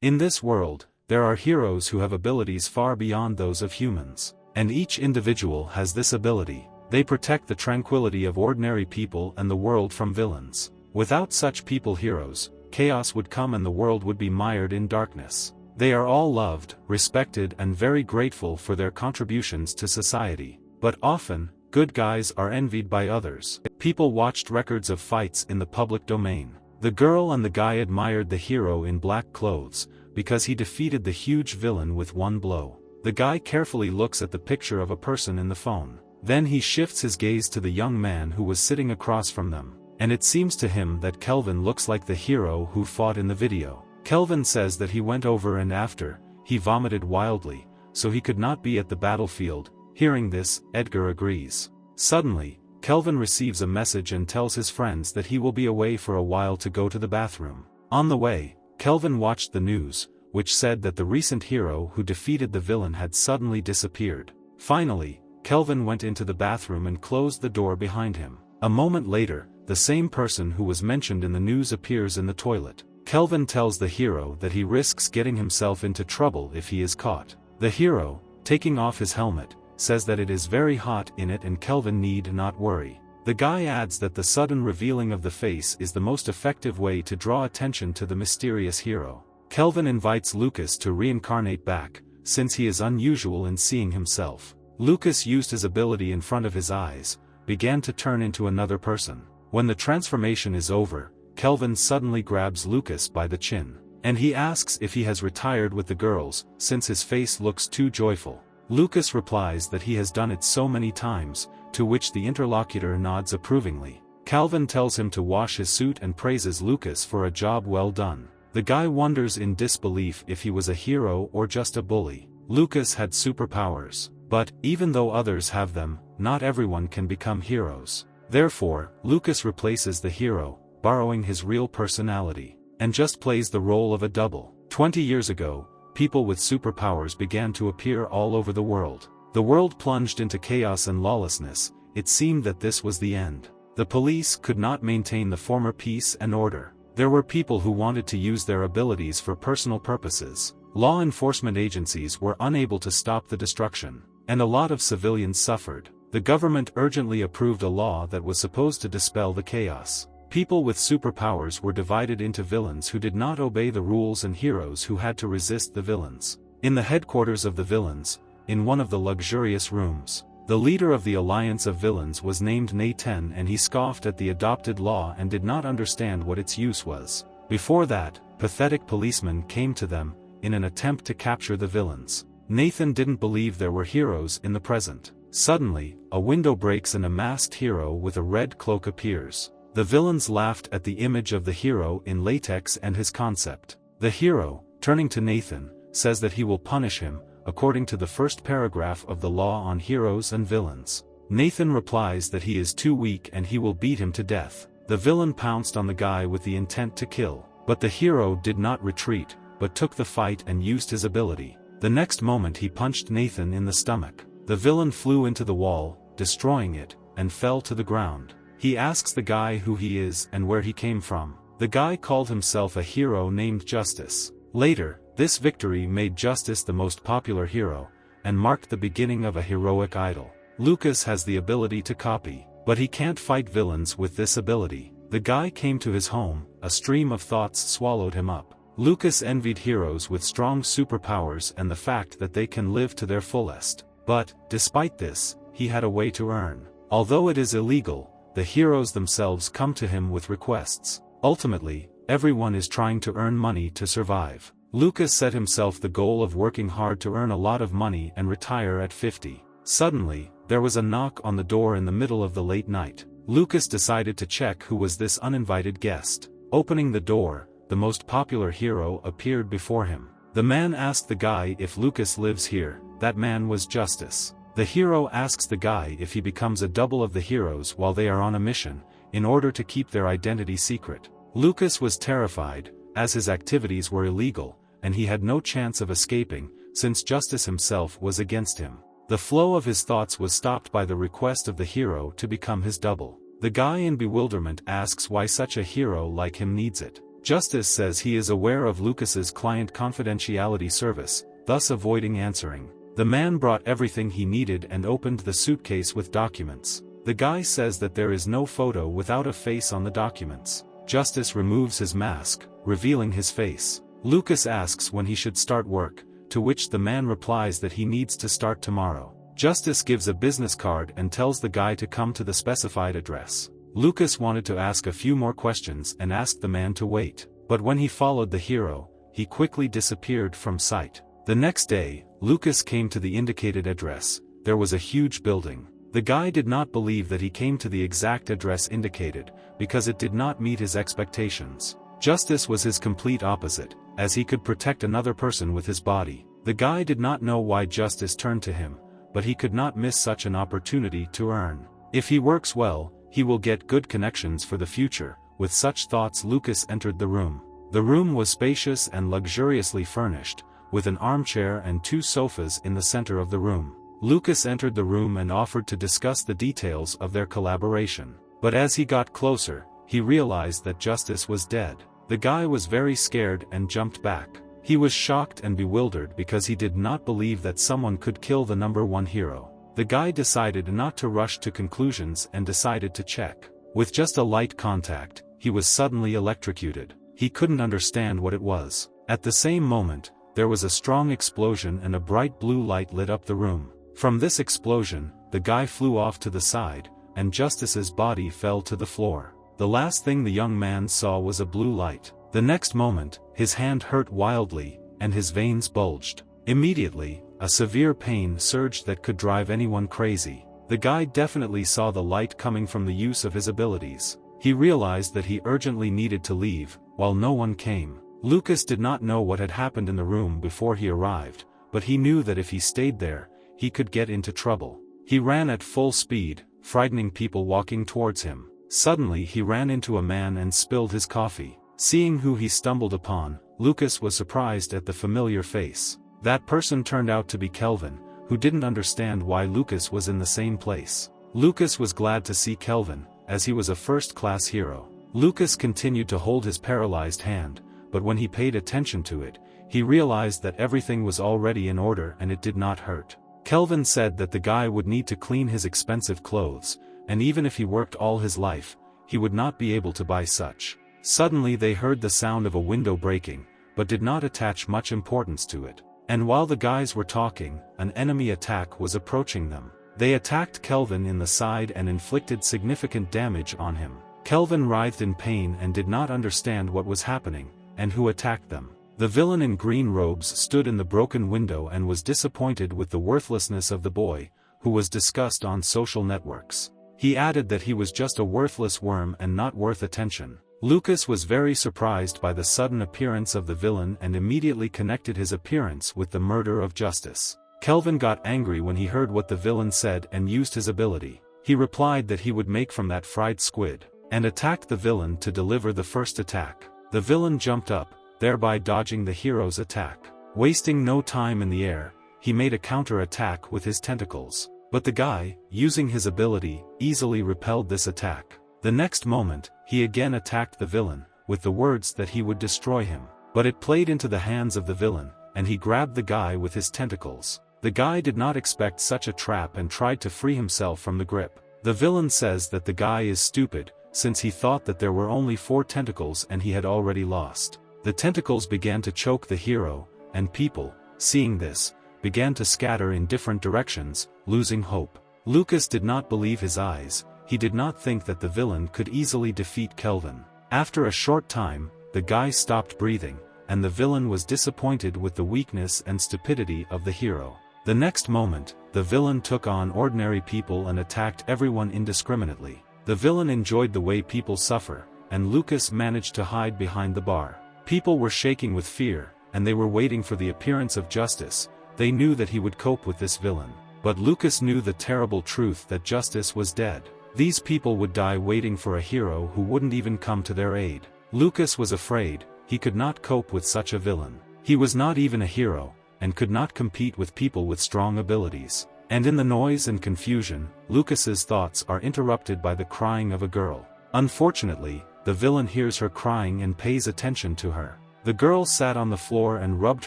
In this world, there are heroes who have abilities far beyond those of humans, and each individual has this ability. They protect the tranquility of ordinary people and the world from villains. Without such people heroes, chaos would come and the world would be mired in darkness. They are all loved, respected and very grateful for their contributions to society. But often, good guys are envied by others. People watched records of fights in the public domain. The girl and the guy admired the hero in black clothes, because he defeated the huge villain with one blow. The guy carefully looks at the picture of a person in the phone. Then he shifts his gaze to the young man who was sitting across from them, and it seems to him that Kelvin looks like the hero who fought in the video. Kelvin says that he went over and after, he vomited wildly, so he could not be at the battlefield. Hearing this, Edgar agrees. Suddenly, Kelvin receives a message and tells his friends that he will be away for a while to go to the bathroom. On the way, Kelvin watched the news, which said that the recent hero who defeated the villain had suddenly disappeared. Finally, Kelvin went into the bathroom and closed the door behind him. A moment later, the same person who was mentioned in the news appears in the toilet. Kelvin tells the hero that he risks getting himself into trouble if he is caught. The hero, taking off his helmet, says that it is very hot in it and Kelvin need not worry. The guy adds that the sudden revealing of the face is the most effective way to draw attention to the mysterious hero. Kelvin invites Lucas to reincarnate back, since he is unusual in seeing himself. Lucas used his ability in front of his eyes, began to turn into another person. When the transformation is over, Kelvin suddenly grabs Lucas by the chin, and he asks if he has retired with the girls, since his face looks too joyful. Lucas replies that he has done it so many times, to which the interlocutor nods approvingly. Kelvin tells him to wash his suit and praises Lucas for a job well done. The guy wonders in disbelief if he was a hero or just a bully. Lucas had superpowers, but, even though others have them, not everyone can become heroes. Therefore, Lucas replaces the hero, borrowing his real personality, and just plays the role of a double. 20 years ago, people with superpowers began to appear all over the world. The world plunged into chaos and lawlessness. It seemed that this was the end. The police could not maintain the former peace and order. There were people who wanted to use their abilities for personal purposes. Law enforcement agencies were unable to stop the destruction, and a lot of civilians suffered. The government urgently approved a law that was supposed to dispel the chaos. People with superpowers were divided into villains who did not obey the rules and heroes who had to resist the villains. In the headquarters of the villains, in one of the luxurious rooms, the leader of the alliance of villains was named Nathan, and he scoffed at the adopted law and did not understand what its use was. Before that, pathetic policemen came to them, in an attempt to capture the villains. Nathan didn't believe there were heroes in the present. Suddenly, a window breaks and a masked hero with a red cloak appears. The villains laughed at the image of the hero in latex and his concept. The hero, turning to Nathan, says that he will punish him, according to the first paragraph of the law on heroes and villains. Nathan replies that he is too weak and he will beat him to death. The villain pounced on the guy with the intent to kill, but the hero did not retreat, but took the fight and used his ability. The next moment he punched Nathan in the stomach. The villain flew into the wall, destroying it, and fell to the ground. He asks the guy who he is and where he came from. The guy called himself a hero named Justice. Later, this victory made Justice the most popular hero, and marked the beginning of a heroic idol. Lucas has the ability to copy, but he can't fight villains with this ability. The guy came to his home, a stream of thoughts swallowed him up. Lucas envied heroes with strong superpowers and the fact that they can live to their fullest. But, despite this, he had a way to earn. Although it is illegal, the heroes themselves come to him with requests. Ultimately, everyone is trying to earn money to survive. Lucas set himself the goal of working hard to earn a lot of money and retire at 50. Suddenly, there was a knock on the door in the middle of the late night. Lucas decided to check who was this uninvited guest. Opening the door, the most popular hero appeared before him. The man asked the guy if Lucas lives here. That man was Justice. The hero asks the guy if he becomes a double of the heroes while they are on a mission, in order to keep their identity secret. Lucas was terrified, as his activities were illegal, and he had no chance of escaping, since Justice himself was against him. The flow of his thoughts was stopped by the request of the hero to become his double. The guy in bewilderment asks why such a hero like him needs it. Justice says he is aware of Lucas's client confidentiality service, thus avoiding answering. The man brought everything he needed and opened the suitcase with documents. The guy says that there is no photo without a face on the documents. Justice removes his mask, revealing his face. Lucas asks when he should start work, to which the man replies that he needs to start tomorrow. Justice gives a business card and tells the guy to come to the specified address. Lucas wanted to ask a few more questions and asked the man to wait, but when he followed the hero, he quickly disappeared from sight. The next day, Lucas came to the indicated address. There was a huge building. The guy did not believe that he came to the exact address indicated, because it did not meet his expectations. Justice was his complete opposite, as he could protect another person with his body. The guy did not know why Justice turned to him, but he could not miss such an opportunity to earn. If he works well, he will get good connections for the future. With such thoughts, Lucas entered the room. The room was spacious and luxuriously furnished, with an armchair and 2 sofas in the center of the room. Lucas entered the room and offered to discuss the details of their collaboration. But as he got closer, he realized that Justice was dead. The guy was very scared and jumped back. He was shocked and bewildered because he did not believe that someone could kill the #1 hero. The guy decided not to rush to conclusions and decided to check. With just a light contact, he was suddenly electrocuted. He couldn't understand what it was. At the same moment, there was a strong explosion and a bright blue light lit up the room. From this explosion, the guy flew off to the side, and Justice's body fell to the floor. The last thing the young man saw was a blue light. The next moment, his hand hurt wildly, and his veins bulged. Immediately, a severe pain surged that could drive anyone crazy. The guy definitely saw the light coming from the use of his abilities. He realized that he urgently needed to leave, while no one came. Lucas did not know what had happened in the room before he arrived, but he knew that if he stayed there, he could get into trouble. He ran at full speed, frightening people walking towards him. Suddenly he ran into a man and spilled his coffee. Seeing who he stumbled upon, Lucas was surprised at the familiar face. That person turned out to be Kelvin, who didn't understand why Lucas was in the same place. Lucas was glad to see Kelvin, as he was a first-class hero. Lucas continued to hold his paralyzed hand, but when he paid attention to it, he realized that everything was already in order and it did not hurt. Kelvin said that the guy would need to clean his expensive clothes, and even if he worked all his life, he would not be able to buy such. Suddenly they heard the sound of a window breaking, but did not attach much importance to it. And while the guys were talking, an enemy attack was approaching them. They attacked Kelvin in the side and inflicted significant damage on him. Kelvin writhed in pain and did not understand what was happening, and who attacked them. The villain in green robes stood in the broken window and was disappointed with the worthlessness of the boy, who was discussed on social networks. He added that he was just a worthless worm and not worth attention. Lucas was very surprised by the sudden appearance of the villain and immediately connected his appearance with the murder of Justice. Kelvin got angry when he heard what the villain said and used his ability. He replied that he would make from that fried squid, and attacked the villain to deliver the first attack. The villain jumped up, thereby dodging the hero's attack. Wasting no time in the air, he made a counter-attack with his tentacles. But the guy, using his ability, easily repelled this attack. The next moment, he again attacked the villain, with the words that he would destroy him. But it played into the hands of the villain, and he grabbed the guy with his tentacles. The guy did not expect such a trap and tried to free himself from the grip. The villain says that the guy is stupid, since he thought that there were only 4 tentacles and he had already lost. The tentacles began to choke the hero, and people, seeing this, began to scatter in different directions, losing hope. Lucas did not believe his eyes. He did not think that the villain could easily defeat Kelvin. After a short time, the guy stopped breathing, and the villain was disappointed with the weakness and stupidity of the hero. The next moment, the villain took on ordinary people and attacked everyone indiscriminately. The villain enjoyed the way people suffer, and Lucas managed to hide behind the bar. People were shaking with fear, and they were waiting for the appearance of Justice. They knew that he would cope with this villain. But Lucas knew the terrible truth that Justice was dead. These people would die waiting for a hero who wouldn't even come to their aid. Lucas was afraid. He could not cope with such a villain. He was not even a hero, and could not compete with people with strong abilities. And in the noise and confusion, Lucas's thoughts are interrupted by the crying of a girl. Unfortunately, the villain hears her crying and pays attention to her. The girl sat on the floor and rubbed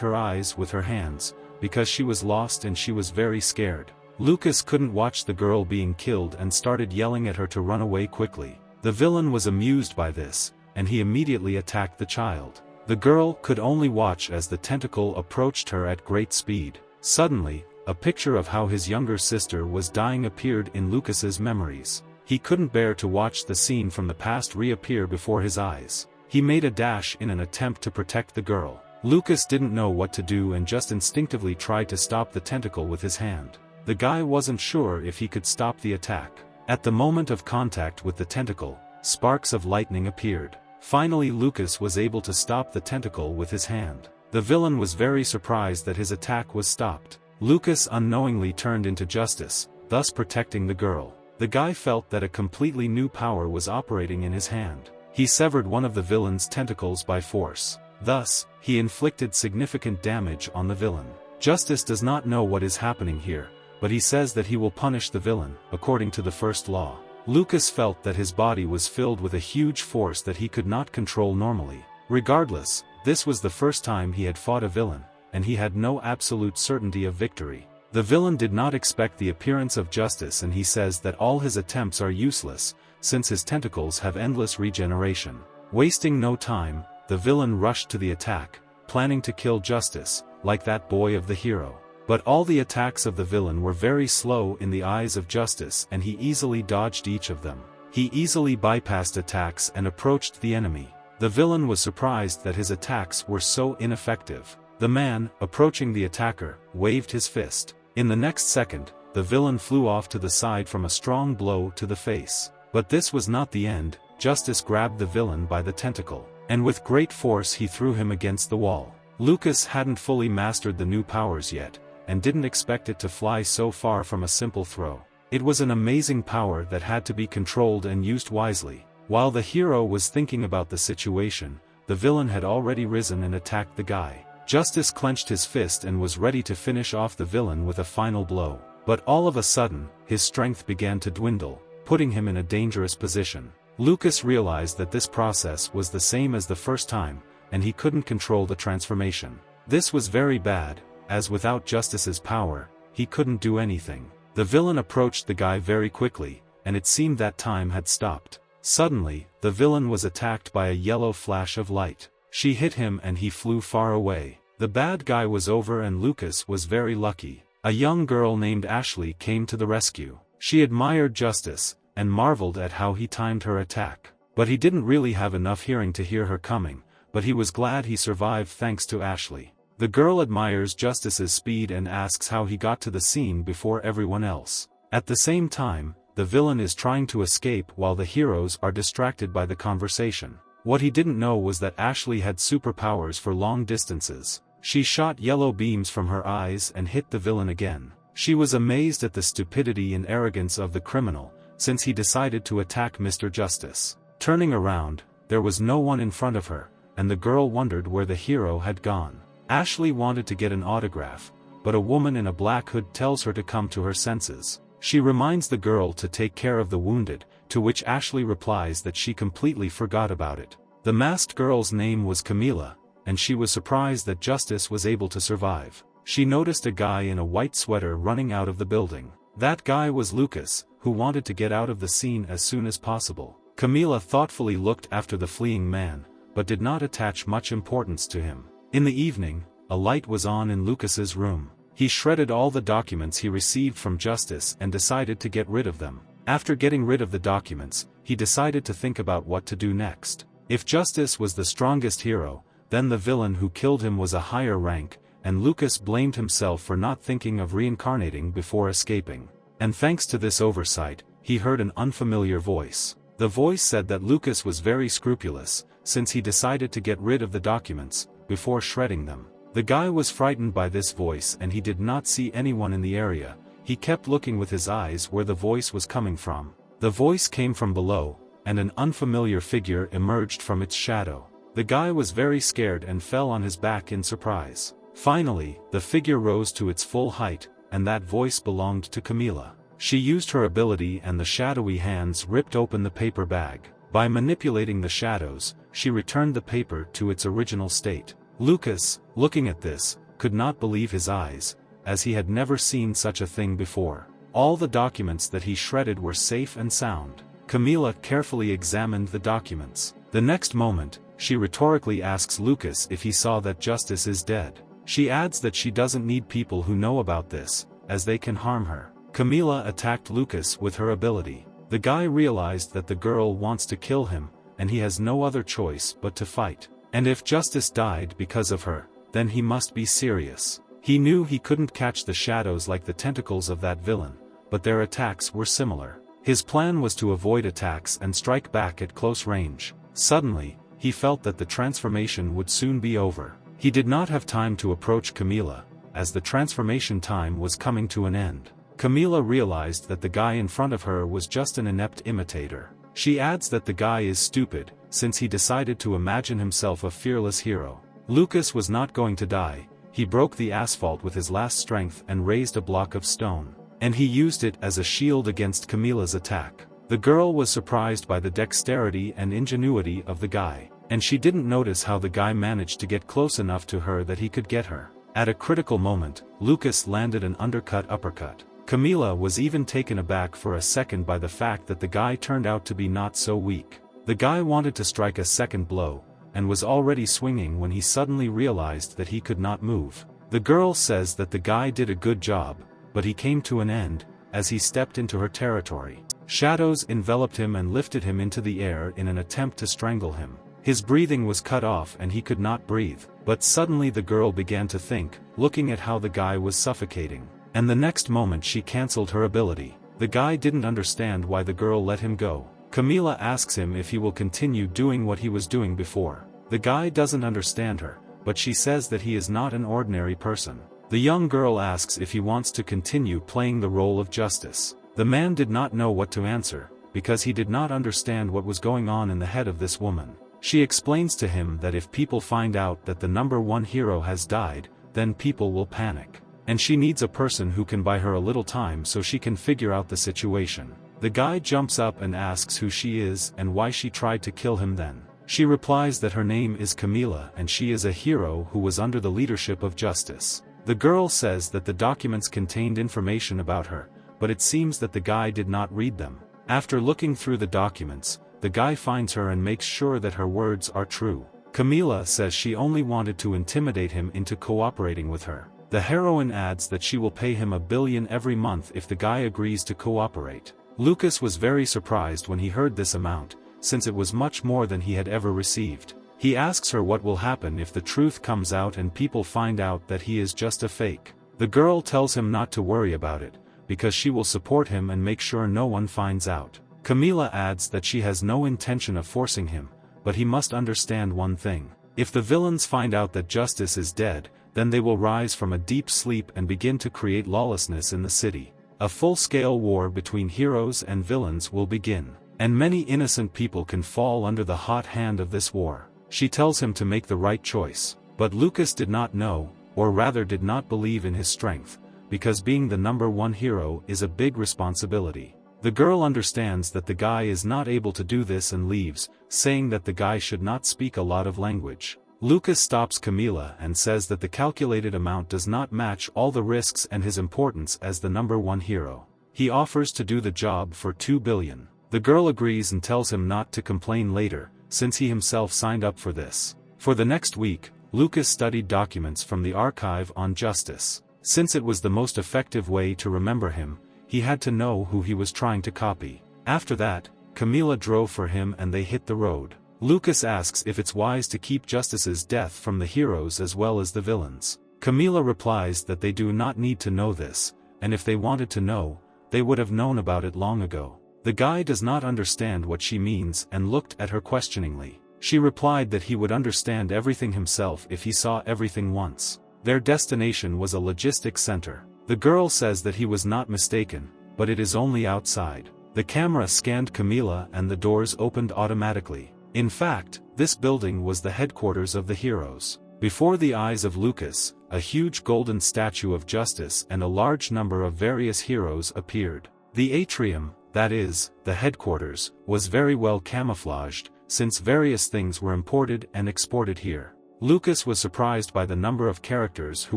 her eyes with her hands, because she was lost and she was very scared. Lucas couldn't watch the girl being killed and started yelling at her to run away quickly. The villain was amused by this, and he immediately attacked the child. The girl could only watch as the tentacle approached her at great speed. Suddenly, a picture of how his younger sister was dying appeared in Lucas's memories. He couldn't bear to watch the scene from the past reappear before his eyes. He made a dash in an attempt to protect the girl. Lucas didn't know what to do and just instinctively tried to stop the tentacle with his hand. The guy wasn't sure if he could stop the attack. At the moment of contact with the tentacle, sparks of lightning appeared. Finally, Lucas was able to stop the tentacle with his hand. The villain was very surprised that his attack was stopped. Lucas unknowingly turned into Justice, thus protecting the girl. The guy felt that a completely new power was operating in his hand. He severed one of the villain's tentacles by force. Thus, he inflicted significant damage on the villain. Justice does not know what is happening here, but he says that he will punish the villain, according to the first law. Lucas felt that his body was filled with a huge force that he could not control normally. Regardless, this was the first time he had fought a villain, and he had no absolute certainty of victory. The villain did not expect the appearance of Justice, and he says that all his attempts are useless, since his tentacles have endless regeneration. Wasting no time, the villain rushed to the attack, planning to kill Justice, like that boy of the hero. But all the attacks of the villain were very slow in the eyes of Justice, and he easily dodged each of them. He easily bypassed attacks and approached the enemy. The villain was surprised that his attacks were so ineffective. The man, approaching the attacker, waved his fist. In the next second, the villain flew off to the side from a strong blow to the face. But this was not the end. Justice grabbed the villain by the tentacle, and with great force he threw him against the wall. Lucas hadn't fully mastered the new powers yet, and didn't expect it to fly so far from a simple throw. It was an amazing power that had to be controlled and used wisely. While the hero was thinking about the situation, the villain had already risen and attacked the guy. Justice clenched his fist and was ready to finish off the villain with a final blow. But all of a sudden, his strength began to dwindle, putting him in a dangerous position. Lucas realized that this process was the same as the first time, and he couldn't control the transformation. This was very bad, as without Justice's power, he couldn't do anything. The villain approached the guy very quickly, and it seemed that time had stopped. Suddenly, the villain was attacked by a yellow flash of light. She hit him and he flew far away. The bad guy was over and Lucas was very lucky. A young girl named Ashley came to the rescue. She admired Justice, and marveled at how he timed her attack. But he didn't really have enough hearing to hear her coming, but he was glad he survived thanks to Ashley. The girl admires Justice's speed and asks how he got to the scene before everyone else. At the same time, the villain is trying to escape while the heroes are distracted by the conversation. What he didn't know was that Ashley had superpowers for long distances. She shot yellow beams from her eyes and hit the villain again. She was amazed at the stupidity and arrogance of the criminal, since he decided to attack Mr. Justice. Turning around, there was no one in front of her, and the girl wondered where the hero had gone. Ashley wanted to get an autograph, but a woman in a black hood tells her to come to her senses. She reminds the girl to take care of the wounded, to which Ashley replies that she completely forgot about it. The masked girl's name was Camila, and she was surprised that Justice was able to survive. She noticed a guy in a white sweater running out of the building. That guy was Lucas, who wanted to get out of the scene as soon as possible. Camila thoughtfully looked after the fleeing man, but did not attach much importance to him. In the evening, a light was on in Lucas's room. He shredded all the documents he received from Justice and decided to get rid of them. After getting rid of the documents, he decided to think about what to do next. If Justice was the strongest hero, then the villain who killed him was a higher rank, and Lucas blamed himself for not thinking of reincarnating before escaping. And thanks to this oversight, he heard an unfamiliar voice. The voice said that Lucas was very scrupulous, since he decided to get rid of the documents, before shredding them. The guy was frightened by this voice and he did not see anyone in the area. He kept looking with his eyes where the voice was coming from. The voice came from below, and an unfamiliar figure emerged from its shadow. The guy was very scared and fell on his back in surprise. Finally, the figure rose to its full height, and that voice belonged to Camila. She used her ability and the shadowy hands ripped open the paper bag. By manipulating the shadows, she returned the paper to its original state. Lucas, looking at this, could not believe his eyes, as he had never seen such a thing before. All the documents that he shredded were safe and sound. Camila carefully examined the documents. The next moment, she rhetorically asks Lucas if he saw that Justice is dead. She adds that she doesn't need people who know about this, as they can harm her. Camila attacked Lucas with her ability. The guy realized that the girl wants to kill him, and he has no other choice but to fight. And if Justice died because of her, then he must be serious. He knew he couldn't catch the shadows like the tentacles of that villain, but their attacks were similar. His plan was to avoid attacks and strike back at close range. Suddenly, he felt that the transformation would soon be over. He did not have time to approach Camila, as the transformation time was coming to an end. Camila realized that the guy in front of her was just an inept imitator. She adds that the guy is stupid, since he decided to imagine himself a fearless hero. Lucas was not going to die. He broke the asphalt with his last strength and raised a block of stone, and he used it as a shield against Camila's attack. The girl was surprised by the dexterity and ingenuity of the guy, and she didn't notice how the guy managed to get close enough to her that he could get her. At a critical moment, Lucas landed an undercut uppercut. Camila was even taken aback for a second by the fact that the guy turned out to be not so weak. The guy wanted to strike a second blow, and was already swinging when he suddenly realized that he could not move. The girl says that the guy did a good job, but he came to an end, as he stepped into her territory. Shadows enveloped him and lifted him into the air in an attempt to strangle him. His breathing was cut off and he could not breathe, but suddenly the girl began to think, looking at how the guy was suffocating. And the next moment she cancelled her ability. The guy didn't understand why the girl let him go. Camila asks him if he will continue doing what he was doing before. The guy doesn't understand her, but she says that he is not an ordinary person. The young girl asks if he wants to continue playing the role of Justice. The man did not know what to answer, because he did not understand what was going on in the head of this woman. She explains to him that if people find out that the #1 hero has died, then people will panic. And she needs a person who can buy her a little time so she can figure out the situation. The guy jumps up and asks who she is and why she tried to kill him then. She replies that her name is Camila and she is a hero who was under the leadership of Justice. The girl says that the documents contained information about her, but it seems that the guy did not read them. After looking through the documents, the guy finds her and makes sure that her words are true. Camila says she only wanted to intimidate him into cooperating with her. The heroine adds that she will pay him $1 billion every month if the guy agrees to cooperate. Lucas was very surprised when he heard this amount, since it was much more than he had ever received. He asks her what will happen if the truth comes out and people find out that he is just a fake. The girl tells him not to worry about it, because she will support him and make sure no one finds out. Camila adds that she has no intention of forcing him, but he must understand one thing. If the villains find out that Justice is dead, then they will rise from a deep sleep and begin to create lawlessness in the city. A full-scale war between heroes and villains will begin, and many innocent people can fall under the hot hand of this war. She tells him to make the right choice, but Lucas did not know, or rather did not believe in his strength, because being the #1 hero is a big responsibility. The girl understands that the guy is not able to do this and leaves, saying that the guy should not speak a lot of language. Lucas stops Camila and says that the calculated amount does not match all the risks and his importance as the #1 hero. He offers to do the job for $2 billion. The girl agrees and tells him not to complain later, since he himself signed up for this. For the next week, Lucas studied documents from the archive on Justice. Since it was the most effective way to remember him, he had to know who he was trying to copy. After that, Camila drove for him and they hit the road. Lucas asks if it's wise to keep Justice's death from the heroes as well as the villains. Camila replies that they do not need to know this, and if they wanted to know, they would have known about it long ago. The guy does not understand what she means and looked at her questioningly. She replied that he would understand everything himself if he saw everything once. Their destination was a logistics center. The girl says that he was not mistaken, but it is only outside. The camera scanned Camila and the doors opened automatically. In fact, this building was the headquarters of the heroes. Before the eyes of Lucas, a huge golden statue of Justice and a large number of various heroes appeared. The atrium, that is, the headquarters, was very well camouflaged, since various things were imported and exported here. Lucas was surprised by the number of characters who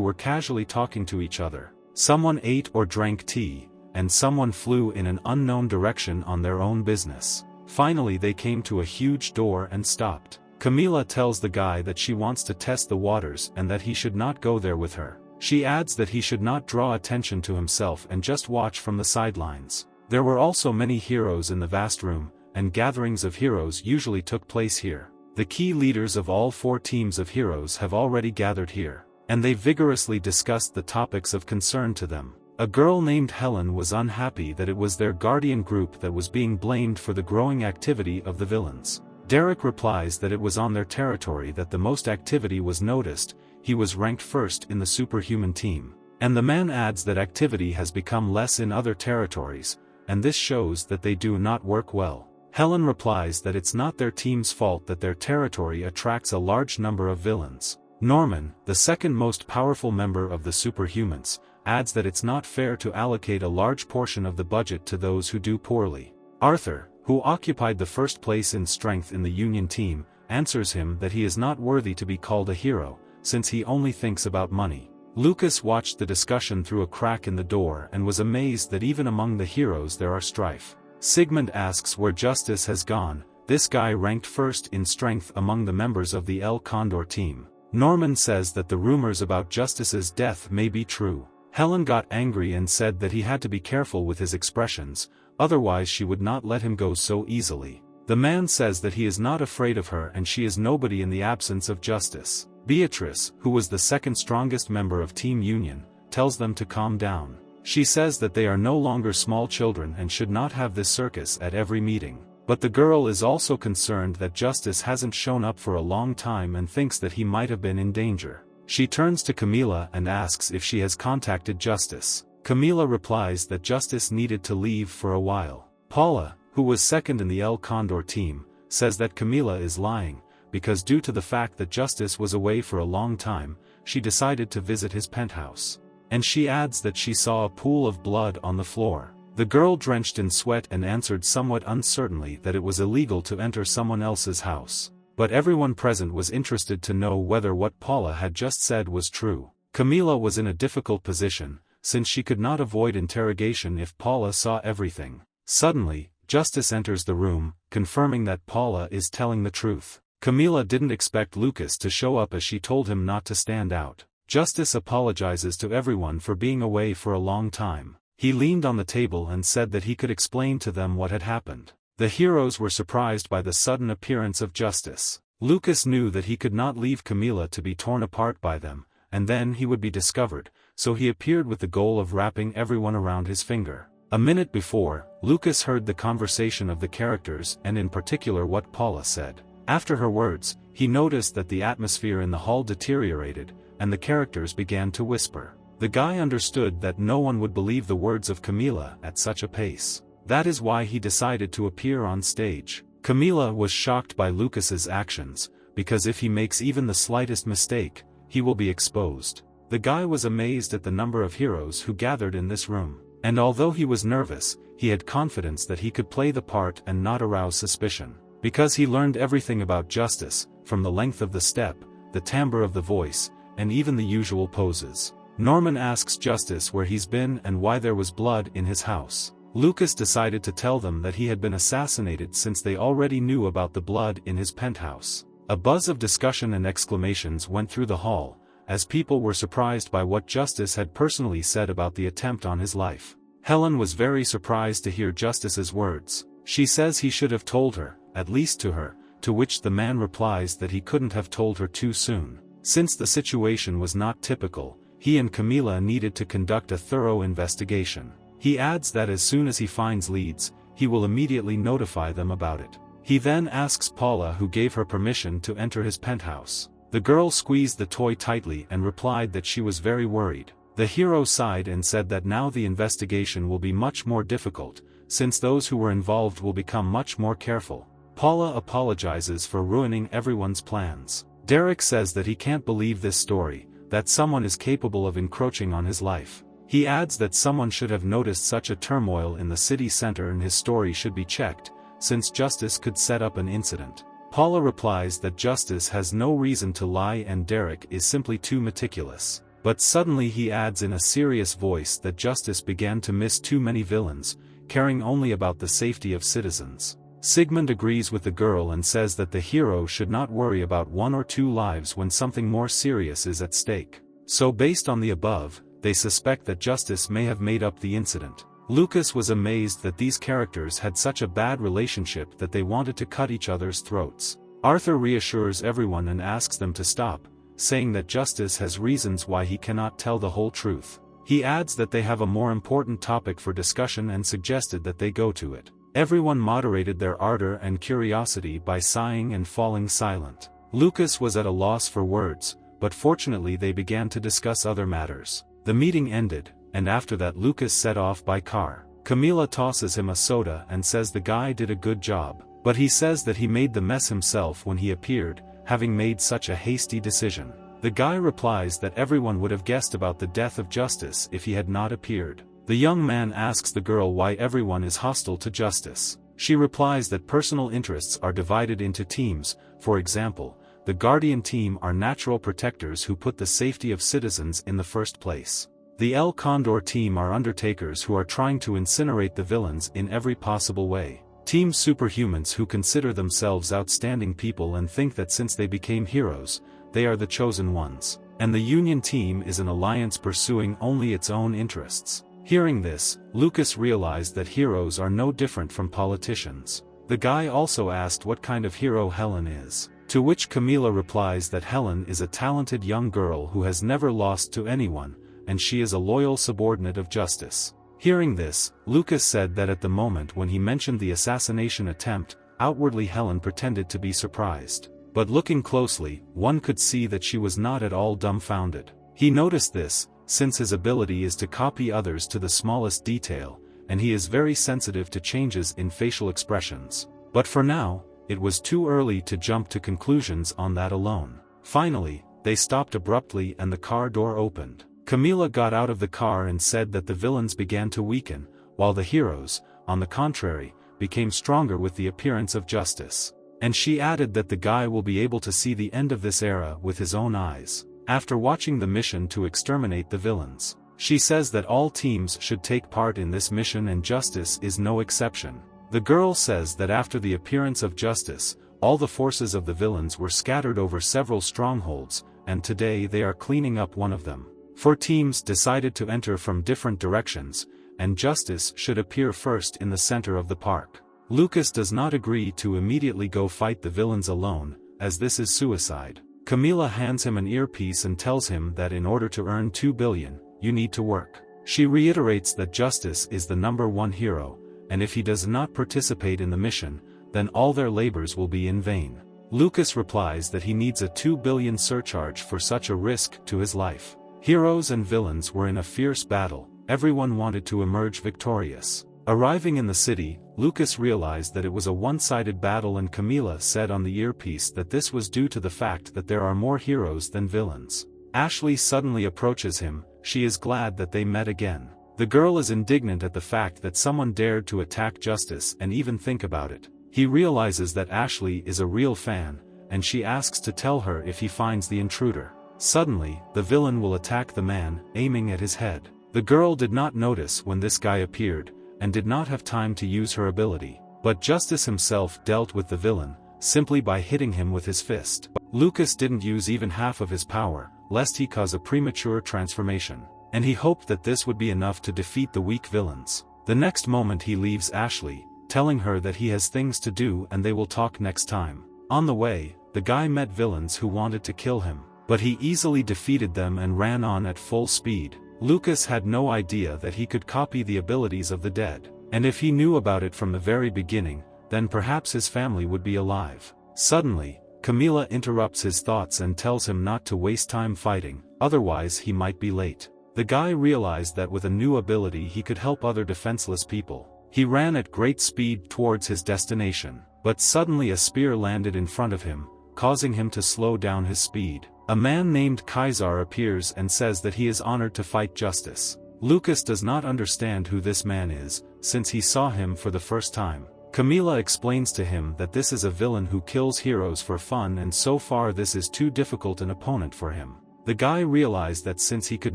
were casually talking to each other. Someone ate or drank tea, and someone flew in an unknown direction on their own business. Finally they came to a huge door and stopped. Camila tells the guy that she wants to test the waters and that he should not go there with her. She adds that he should not draw attention to himself and just watch from the sidelines. There were also many heroes in the vast room, and gatherings of heroes usually took place here. The key leaders of all 4 teams of heroes have already gathered here, and they vigorously discussed the topics of concern to them. A girl named Helen was unhappy that it was their guardian group that was being blamed for the growing activity of the villains. Derek replies that it was on their territory that the most activity was noticed. He was ranked first in the superhuman team. And the man adds that activity has become less in other territories, and this shows that they do not work well. Helen replies that it's not their team's fault that their territory attracts a large number of villains. Norman, the second most powerful member of the superhumans, adds that it's not fair to allocate a large portion of the budget to those who do poorly. Arthur, who occupied the first place in strength in the Union team, answers him that he is not worthy to be called a hero, since he only thinks about money. Lucas watched the discussion through a crack in the door and was amazed that even among the heroes there are strife. Sigmund asks where Justice has gone. This guy ranked first in strength among the members of the El Condor team. Norman says that the rumors about Justice's death may be true. Helen got angry and said that he had to be careful with his expressions, otherwise she would not let him go so easily. The man says that he is not afraid of her and she is nobody in the absence of Justice. Beatrice, who was the second strongest member of Team Union, tells them to calm down. She says that they are no longer small children and should not have this circus at every meeting. But the girl is also concerned that Justice hasn't shown up for a long time and thinks that he might have been in danger. She turns to Camila and asks if she has contacted Justice. Camila replies that Justice needed to leave for a while. Paula, who was second in the El Condor team, says that Camila is lying, because due to the fact that Justice was away for a long time, she decided to visit his penthouse. And she adds that she saw a pool of blood on the floor. The girl drenched in sweat and answered somewhat uncertainly that it was illegal to enter someone else's house. But everyone present was interested to know whether what Paula had just said was true. Camila was in a difficult position, since she could not avoid interrogation if Paula saw everything. Suddenly, Justice enters the room, confirming that Paula is telling the truth. Camila didn't expect Lucas to show up as she told him not to stand out. Justice apologizes to everyone for being away for a long time. He leaned on the table and said that he could explain to them what had happened. The heroes were surprised by the sudden appearance of Justice. Lucas knew that he could not leave Camila to be torn apart by them, and then he would be discovered, so he appeared with the goal of wrapping everyone around his finger. A minute before, Lucas heard the conversation of the characters and in particular what Paula said. After her words, he noticed that the atmosphere in the hall deteriorated, and the characters began to whisper. The guy understood that no one would believe the words of Camila at such a pace. That is why he decided to appear on stage. Camila was shocked by Lucas's actions, because if he makes even the slightest mistake, he will be exposed. The guy was amazed at the number of heroes who gathered in this room, and although he was nervous, he had confidence that he could play the part and not arouse suspicion. Because he learned everything about Justice, from the length of the step, the timbre of the voice, and even the usual poses. Norman asks Justice where he's been and why there was blood in his house. Lucas decided to tell them that he had been assassinated since they already knew about the blood in his penthouse. A buzz of discussion and exclamations went through the hall, as people were surprised by what Justice had personally said about the attempt on his life. Helen was very surprised to hear Justice's words. She says he should have told her, at least to her, to which the man replies that he couldn't have told her too soon. Since the situation was not typical, he and Camila needed to conduct a thorough investigation. He adds that as soon as he finds leads, he will immediately notify them about it. He then asks Paula who gave her permission to enter his penthouse. The girl squeezed the toy tightly and replied that she was very worried. The hero sighed and said that now the investigation will be much more difficult, since those who were involved will become much more careful. Paula apologizes for ruining everyone's plans. Derek says that he can't believe this story, that someone is capable of encroaching on his life. He adds that someone should have noticed such a turmoil in the city center and his story should be checked, since Justice could set up an incident. Paula replies that Justice has no reason to lie and Derek is simply too meticulous. But suddenly he adds in a serious voice that Justice began to miss too many villains, caring only about the safety of citizens. Sigmund agrees with the girl and says that the hero should not worry about 1 or 2 lives when something more serious is at stake. So based on the above, they suspect that Justice may have made up the incident. Lucas was amazed that these characters had such a bad relationship that they wanted to cut each other's throats. Arthur reassures everyone and asks them to stop, saying that Justice has reasons why he cannot tell the whole truth. He adds that they have a more important topic for discussion and suggested that they go to it. Everyone moderated their ardor and curiosity by sighing and falling silent. Lucas was at a loss for words, but fortunately they began to discuss other matters. The meeting ended, and after that Lucas set off by car. Camila tosses him a soda and says the guy did a good job, but he says that he made the mess himself when he appeared, having made such a hasty decision. The guy replies that everyone would have guessed about the death of Justice if he had not appeared. The young man asks the girl why everyone is hostile to Justice. She replies that personal interests are divided into teams. For example, the Guardian team are natural protectors who put the safety of citizens in the first place. The El Condor team are undertakers who are trying to incinerate the villains in every possible way. Team Superhumans who consider themselves outstanding people and think that since they became heroes, they are the chosen ones. And the Union team is an alliance pursuing only its own interests. Hearing this, Lucas realized that heroes are no different from politicians. The guy also asked what kind of hero Helen is, to which Camila replies that Helen is a talented young girl who has never lost to anyone, and she is a loyal subordinate of Justice. Hearing this, Lucas said that at the moment when he mentioned the assassination attempt, outwardly Helen pretended to be surprised. But looking closely, one could see that she was not at all dumbfounded. He noticed this, since his ability is to copy others to the smallest detail, and he is very sensitive to changes in facial expressions. But for now, it was too early to jump to conclusions on that alone. Finally, they stopped abruptly and the car door opened. Camila got out of the car and said that the villains began to weaken, while the heroes, on the contrary, became stronger with the appearance of Justice. And she added that the guy will be able to see the end of this era with his own eyes, after watching the mission to exterminate the villains. She says that all teams should take part in this mission and Justice is no exception. The girl says that after the appearance of Justice, all the forces of the villains were scattered over several strongholds, and today they are cleaning up one of them. 4 teams decided to enter from different directions, and Justice should appear first in the center of the park. Lucas does not agree to immediately go fight the villains alone, as this is suicide. Camila hands him an earpiece and tells him that in order to earn 2 billion, you need to work. She reiterates that Justice is the #1 hero, and if he does not participate in the mission, then all their labors will be in vain. Lucas replies that he needs a 2 billion surcharge for such a risk to his life. Heroes and villains were in a fierce battle, everyone wanted to emerge victorious. Arriving in the city, Lucas realized that it was a one-sided battle and Camila said on the earpiece that this was due to the fact that there are more heroes than villains. Ashley suddenly approaches him, she is glad that they met again. The girl is indignant at the fact that someone dared to attack Justice and even think about it. He realizes that Ashley is a real fan, and she asks to tell her if he finds the intruder. Suddenly, the villain will attack the man, aiming at his head. The girl did not notice when this guy appeared, and did not have time to use her ability. But Justice himself dealt with the villain, simply by hitting him with his fist. Lucas didn't use even half of his power, lest he cause a premature transformation. And he hoped that this would be enough to defeat the weak villains. The next moment he leaves Ashley, telling her that he has things to do and they will talk next time. On the way, the guy met villains who wanted to kill him, but he easily defeated them and ran on at full speed. Lucas had no idea that he could copy the abilities of the dead, and if he knew about it from the very beginning, then perhaps his family would be alive. Suddenly, Camila interrupts his thoughts and tells him not to waste time fighting, otherwise he might be late. The guy realized that with a new ability he could help other defenseless people. He ran at great speed towards his destination, but suddenly a spear landed in front of him, causing him to slow down his speed. A man named Kaisar appears and says that he is honored to fight Justice. Lucas does not understand who this man is, since he saw him for the first time. Camila explains to him that this is a villain who kills heroes for fun, and so far this is too difficult an opponent for him. The guy realized that since he could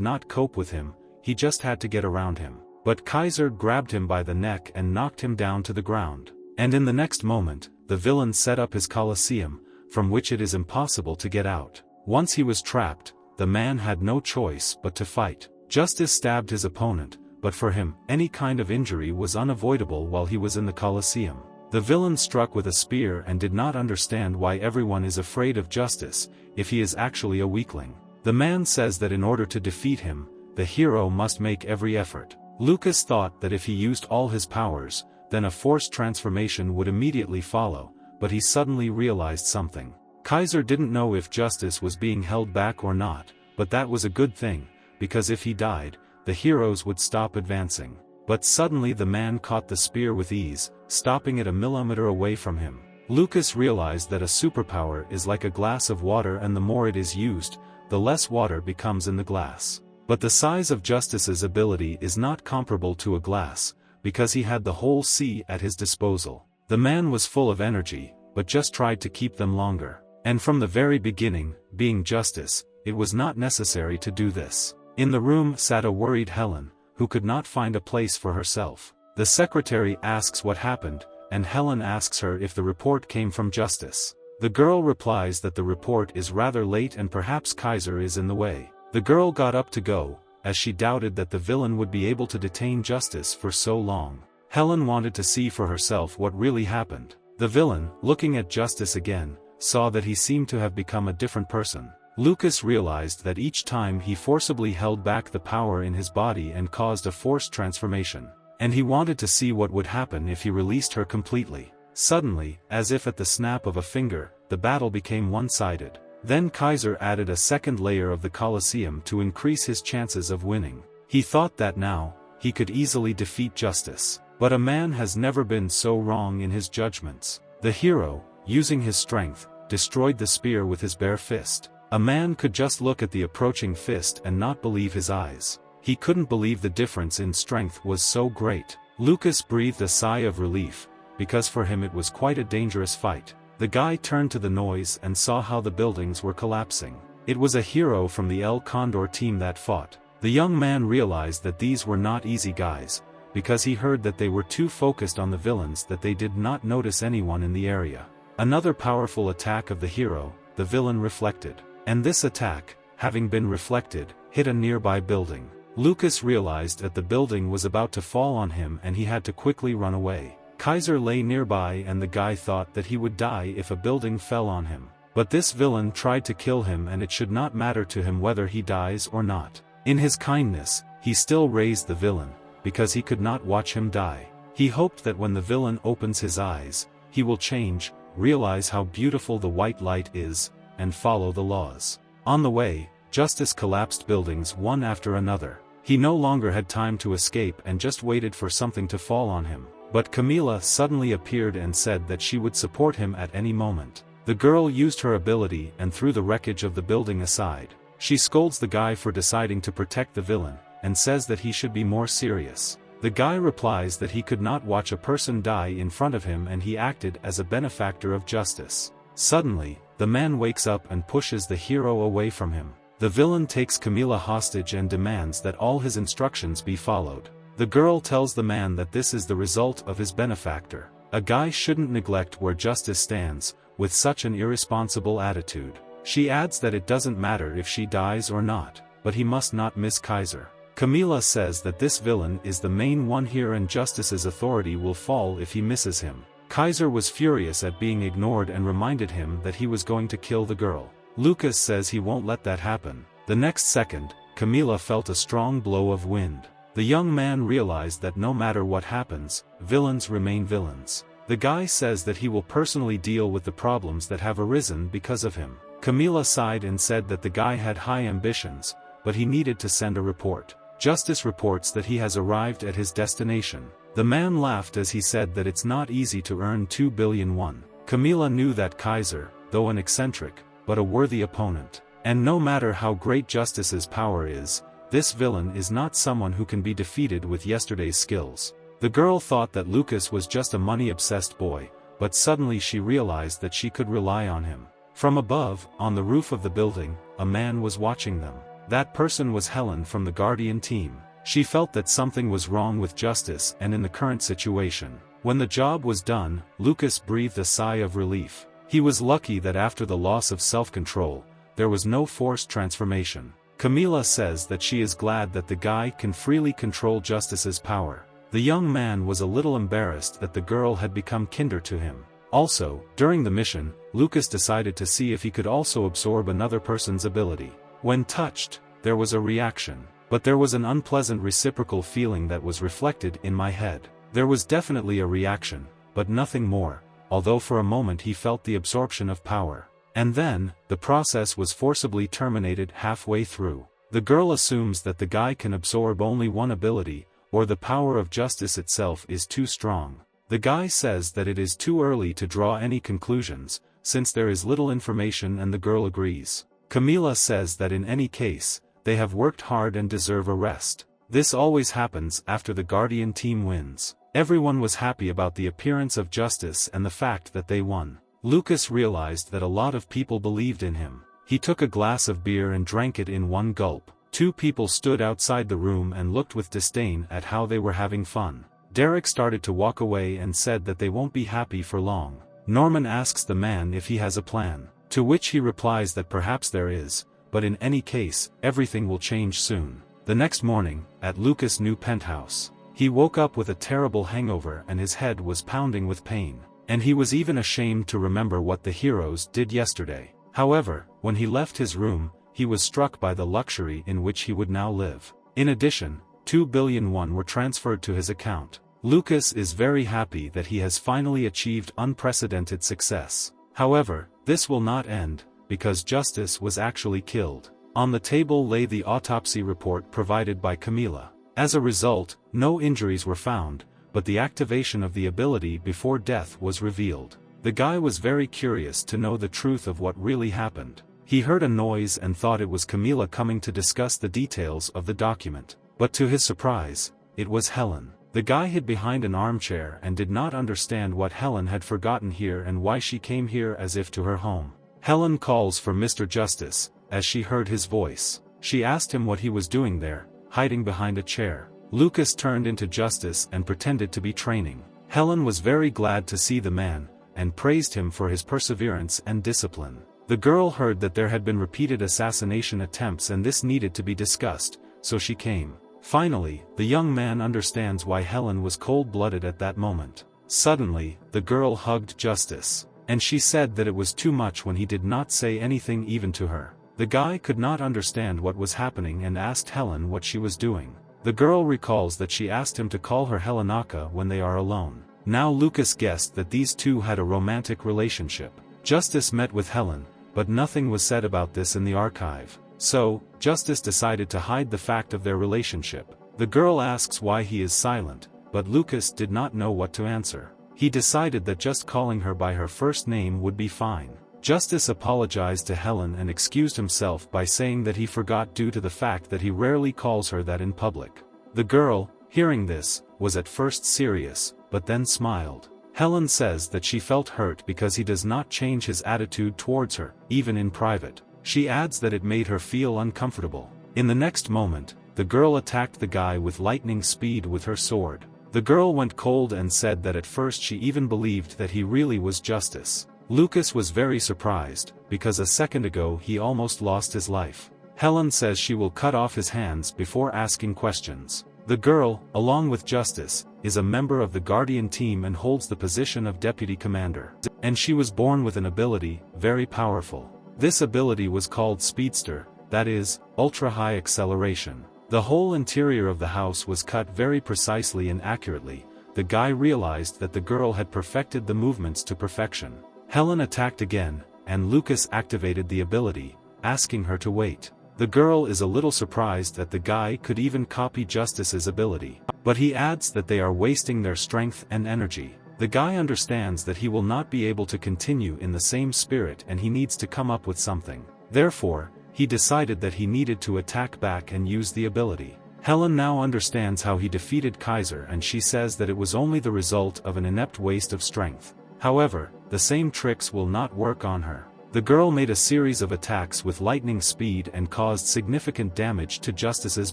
not cope with him, he just had to get around him. But Kaiser grabbed him by the neck and knocked him down to the ground. And in the next moment, the villain set up his Colosseum, from which it is impossible to get out. Once he was trapped, the man had no choice but to fight. Justice stabbed his opponent, but for him, any kind of injury was unavoidable while he was in the Colosseum. The villain struck with a spear and did not understand why everyone is afraid of Justice, if he is actually a weakling. The man says that in order to defeat him, the hero must make every effort. Lucas thought that if he used all his powers, then a forced transformation would immediately follow, but he suddenly realized something. Kaiser didn't know if Justice was being held back or not, but that was a good thing, because if he died, the heroes would stop advancing. But suddenly the man caught the spear with ease, stopping it a millimeter away from him. Lucas realized that a superpower is like a glass of water, and the more it is used, the less water becomes in the glass. But the size of Justice's ability is not comparable to a glass, because he had the whole sea at his disposal. The man was full of energy, but just tried to keep them longer. And from the very beginning, being Justice, it was not necessary to do this. In the room sat a worried Helen, who could not find a place for herself. The secretary asks what happened, and Helen asks her if the report came from Justice. The girl replies that the report is rather late and perhaps Kaiser is in the way. The girl got up to go, as she doubted that the villain would be able to detain Justice for so long. Helen wanted to see for herself what really happened. The villain, looking at Justice again, saw that he seemed to have become a different person. Lucas realized that each time he forcibly held back the power in his body and caused a forced transformation, and he wanted to see what would happen if he released her completely. Suddenly, as if at the snap of a finger, the battle became one-sided. Then Kaiser added a second layer of the Colosseum to increase his chances of winning. He thought that now, he could easily defeat Justice. But a man has never been so wrong in his judgments. The hero, using his strength, destroyed the spear with his bare fist. A man could just look at the approaching fist and not believe his eyes. He couldn't believe the difference in strength was so great. Lucas breathed a sigh of relief, because for him it was quite a dangerous fight. The guy turned to the noise and saw how the buildings were collapsing. It was a hero from the El Condor team that fought. The young man realized that these were not easy guys, because he heard that they were too focused on the villains that they did not notice anyone in the area. Another powerful attack of the hero, the villain reflected. And this attack, having been reflected, hit a nearby building. Lucas realized that the building was about to fall on him and he had to quickly run away. Kaiser lay nearby and the guy thought that he would die if a building fell on him. But this villain tried to kill him, and it should not matter to him whether he dies or not. In his kindness, he still raised the villain, because he could not watch him die. He hoped that when the villain opens his eyes, he will change, realize how beautiful the white light is, and follow the laws. On the way, Justice collapsed buildings one after another. He no longer had time to escape and just waited for something to fall on him. But Camila suddenly appeared and said that she would support him at any moment. The girl used her ability and threw the wreckage of the building aside. She scolds the guy for deciding to protect the villain, and says that he should be more serious. The guy replies that he could not watch a person die in front of him and he acted as a benefactor of Justice. Suddenly, the man wakes up and pushes the hero away from him. The villain takes Camila hostage and demands that all his instructions be followed. The girl tells the man that this is the result of his benefactor. A guy shouldn't neglect where Justice stands, with such an irresponsible attitude. She adds that it doesn't matter if she dies or not, but he must not miss Kaiser. Camila says that this villain is the main one here and Justice's authority will fall if he misses him. Kaiser was furious at being ignored and reminded him that he was going to kill the girl. Lucas says he won't let that happen. The next second, Camila felt a strong blow of wind. The young man realized that no matter what happens, villains remain villains. The guy says that he will personally deal with the problems that have arisen because of him. Camila sighed and said that the guy had high ambitions, but he needed to send a report. Justice reports that he has arrived at his destination. The man laughed as he said that it's not easy to earn 2 billion won. Camila knew that Kaiser, though an eccentric, but a worthy opponent. And no matter how great Justice's power is, this villain is not someone who can be defeated with yesterday's skills. The girl thought that Lucas was just a money-obsessed boy, but suddenly she realized that she could rely on him. From above, on the roof of the building, a man was watching them. That person was Helen from the Guardian team. She felt that something was wrong with Justice and in the current situation. When the job was done, Lucas breathed a sigh of relief. He was lucky that after the loss of self-control, there was no forced transformation. Camila says that she is glad that the guy can freely control Justice's power. The young man was a little embarrassed that the girl had become kinder to him. Also, during the mission, Lucas decided to see if he could also absorb another person's ability. When touched, there was a reaction, but there was an unpleasant reciprocal feeling that was reflected in my head. There was definitely a reaction, but nothing more, although for a moment he felt the absorption of power. And then, the process was forcibly terminated halfway through. The girl assumes that the guy can absorb only one ability, or the power of Justice itself is too strong. The guy says that it is too early to draw any conclusions, since there is little information, and the girl agrees. Camila says that in any case, they have worked hard and deserve a rest. This always happens after the Guardian team wins. Everyone was happy about the appearance of Justice and the fact that they won. Lucas realized that a lot of people believed in him. He took a glass of beer and drank it in one gulp. Two people stood outside the room and looked with disdain at how they were having fun. Derek started to walk away and said that they won't be happy for long. Norman asks the man if he has a plan, to which he replies that perhaps there is, but in any case, everything will change soon. The next morning, at Lucas' new penthouse, he woke up with a terrible hangover and his head was pounding with pain, and he was even ashamed to remember what the heroes did yesterday. However, when he left his room, he was struck by the luxury in which he would now live. In addition, 2 billion won were transferred to his account. Lucas is very happy that he has finally achieved unprecedented success. However, this will not end, because Justice was actually killed. On the table lay the autopsy report provided by Camila. As a result, no injuries were found, but the activation of the ability before death was revealed. The guy was very curious to know the truth of what really happened. He heard a noise and thought it was Camila coming to discuss the details of the document. But to his surprise, it was Helen. The guy hid behind an armchair and did not understand what Helen had forgotten here and why she came here as if to her home. Helen calls for Mr. Justice, as she heard his voice. She asked him what he was doing there, hiding behind a chair. Lucas turned into Justice and pretended to be training. Helen was very glad to see the man, and praised him for his perseverance and discipline. The girl heard that there had been repeated assassination attempts and this needed to be discussed, so she came. Finally, the young man understands why Helen was cold-blooded at that moment. Suddenly, the girl hugged Justice, and she said that it was too much when he did not say anything even to her. The guy could not understand what was happening and asked Helen what she was doing. The girl recalls that she asked him to call her Helenaka when they are alone. Now Lucas guessed that these two had a romantic relationship. Justice met with Helen, but nothing was said about this in the archive. So, Justice decided to hide the fact of their relationship. The girl asks why he is silent, but Lucas did not know what to answer. He decided that just calling her by her first name would be fine. Justice apologized to Helen and excused himself by saying that he forgot due to the fact that he rarely calls her that in public. The girl, hearing this, was at first serious, but then smiled. Helen says that she felt hurt because he does not change his attitude towards her, even in private. She adds that it made her feel uncomfortable. In the next moment, the girl attacked the guy with lightning speed with her sword. The girl went cold and said that at first she even believed that he really was Justice. Lucas was very surprised, because a second ago he almost lost his life. Helen says she will cut off his hands before asking questions. The girl, along with Justice, is a member of the Guardian team and holds the position of Deputy Commander. And she was born with an ability, very powerful. This ability was called Speedster, that is, ultra-high acceleration. The whole interior of the house was cut very precisely and accurately. The guy realized that the girl had perfected the movements to perfection. Helen attacked again, and Lucas activated the ability, asking her to wait. The girl is a little surprised that the guy could even copy Justice's ability. But he adds that they are wasting their strength and energy. The guy understands that he will not be able to continue in the same spirit and he needs to come up with something. Therefore, he decided that he needed to attack back and use the ability. Helen now understands how he defeated Kaiser, and she says that it was only the result of an inept waste of strength. However, the same tricks will not work on her. The girl made a series of attacks with lightning speed and caused significant damage to Justice's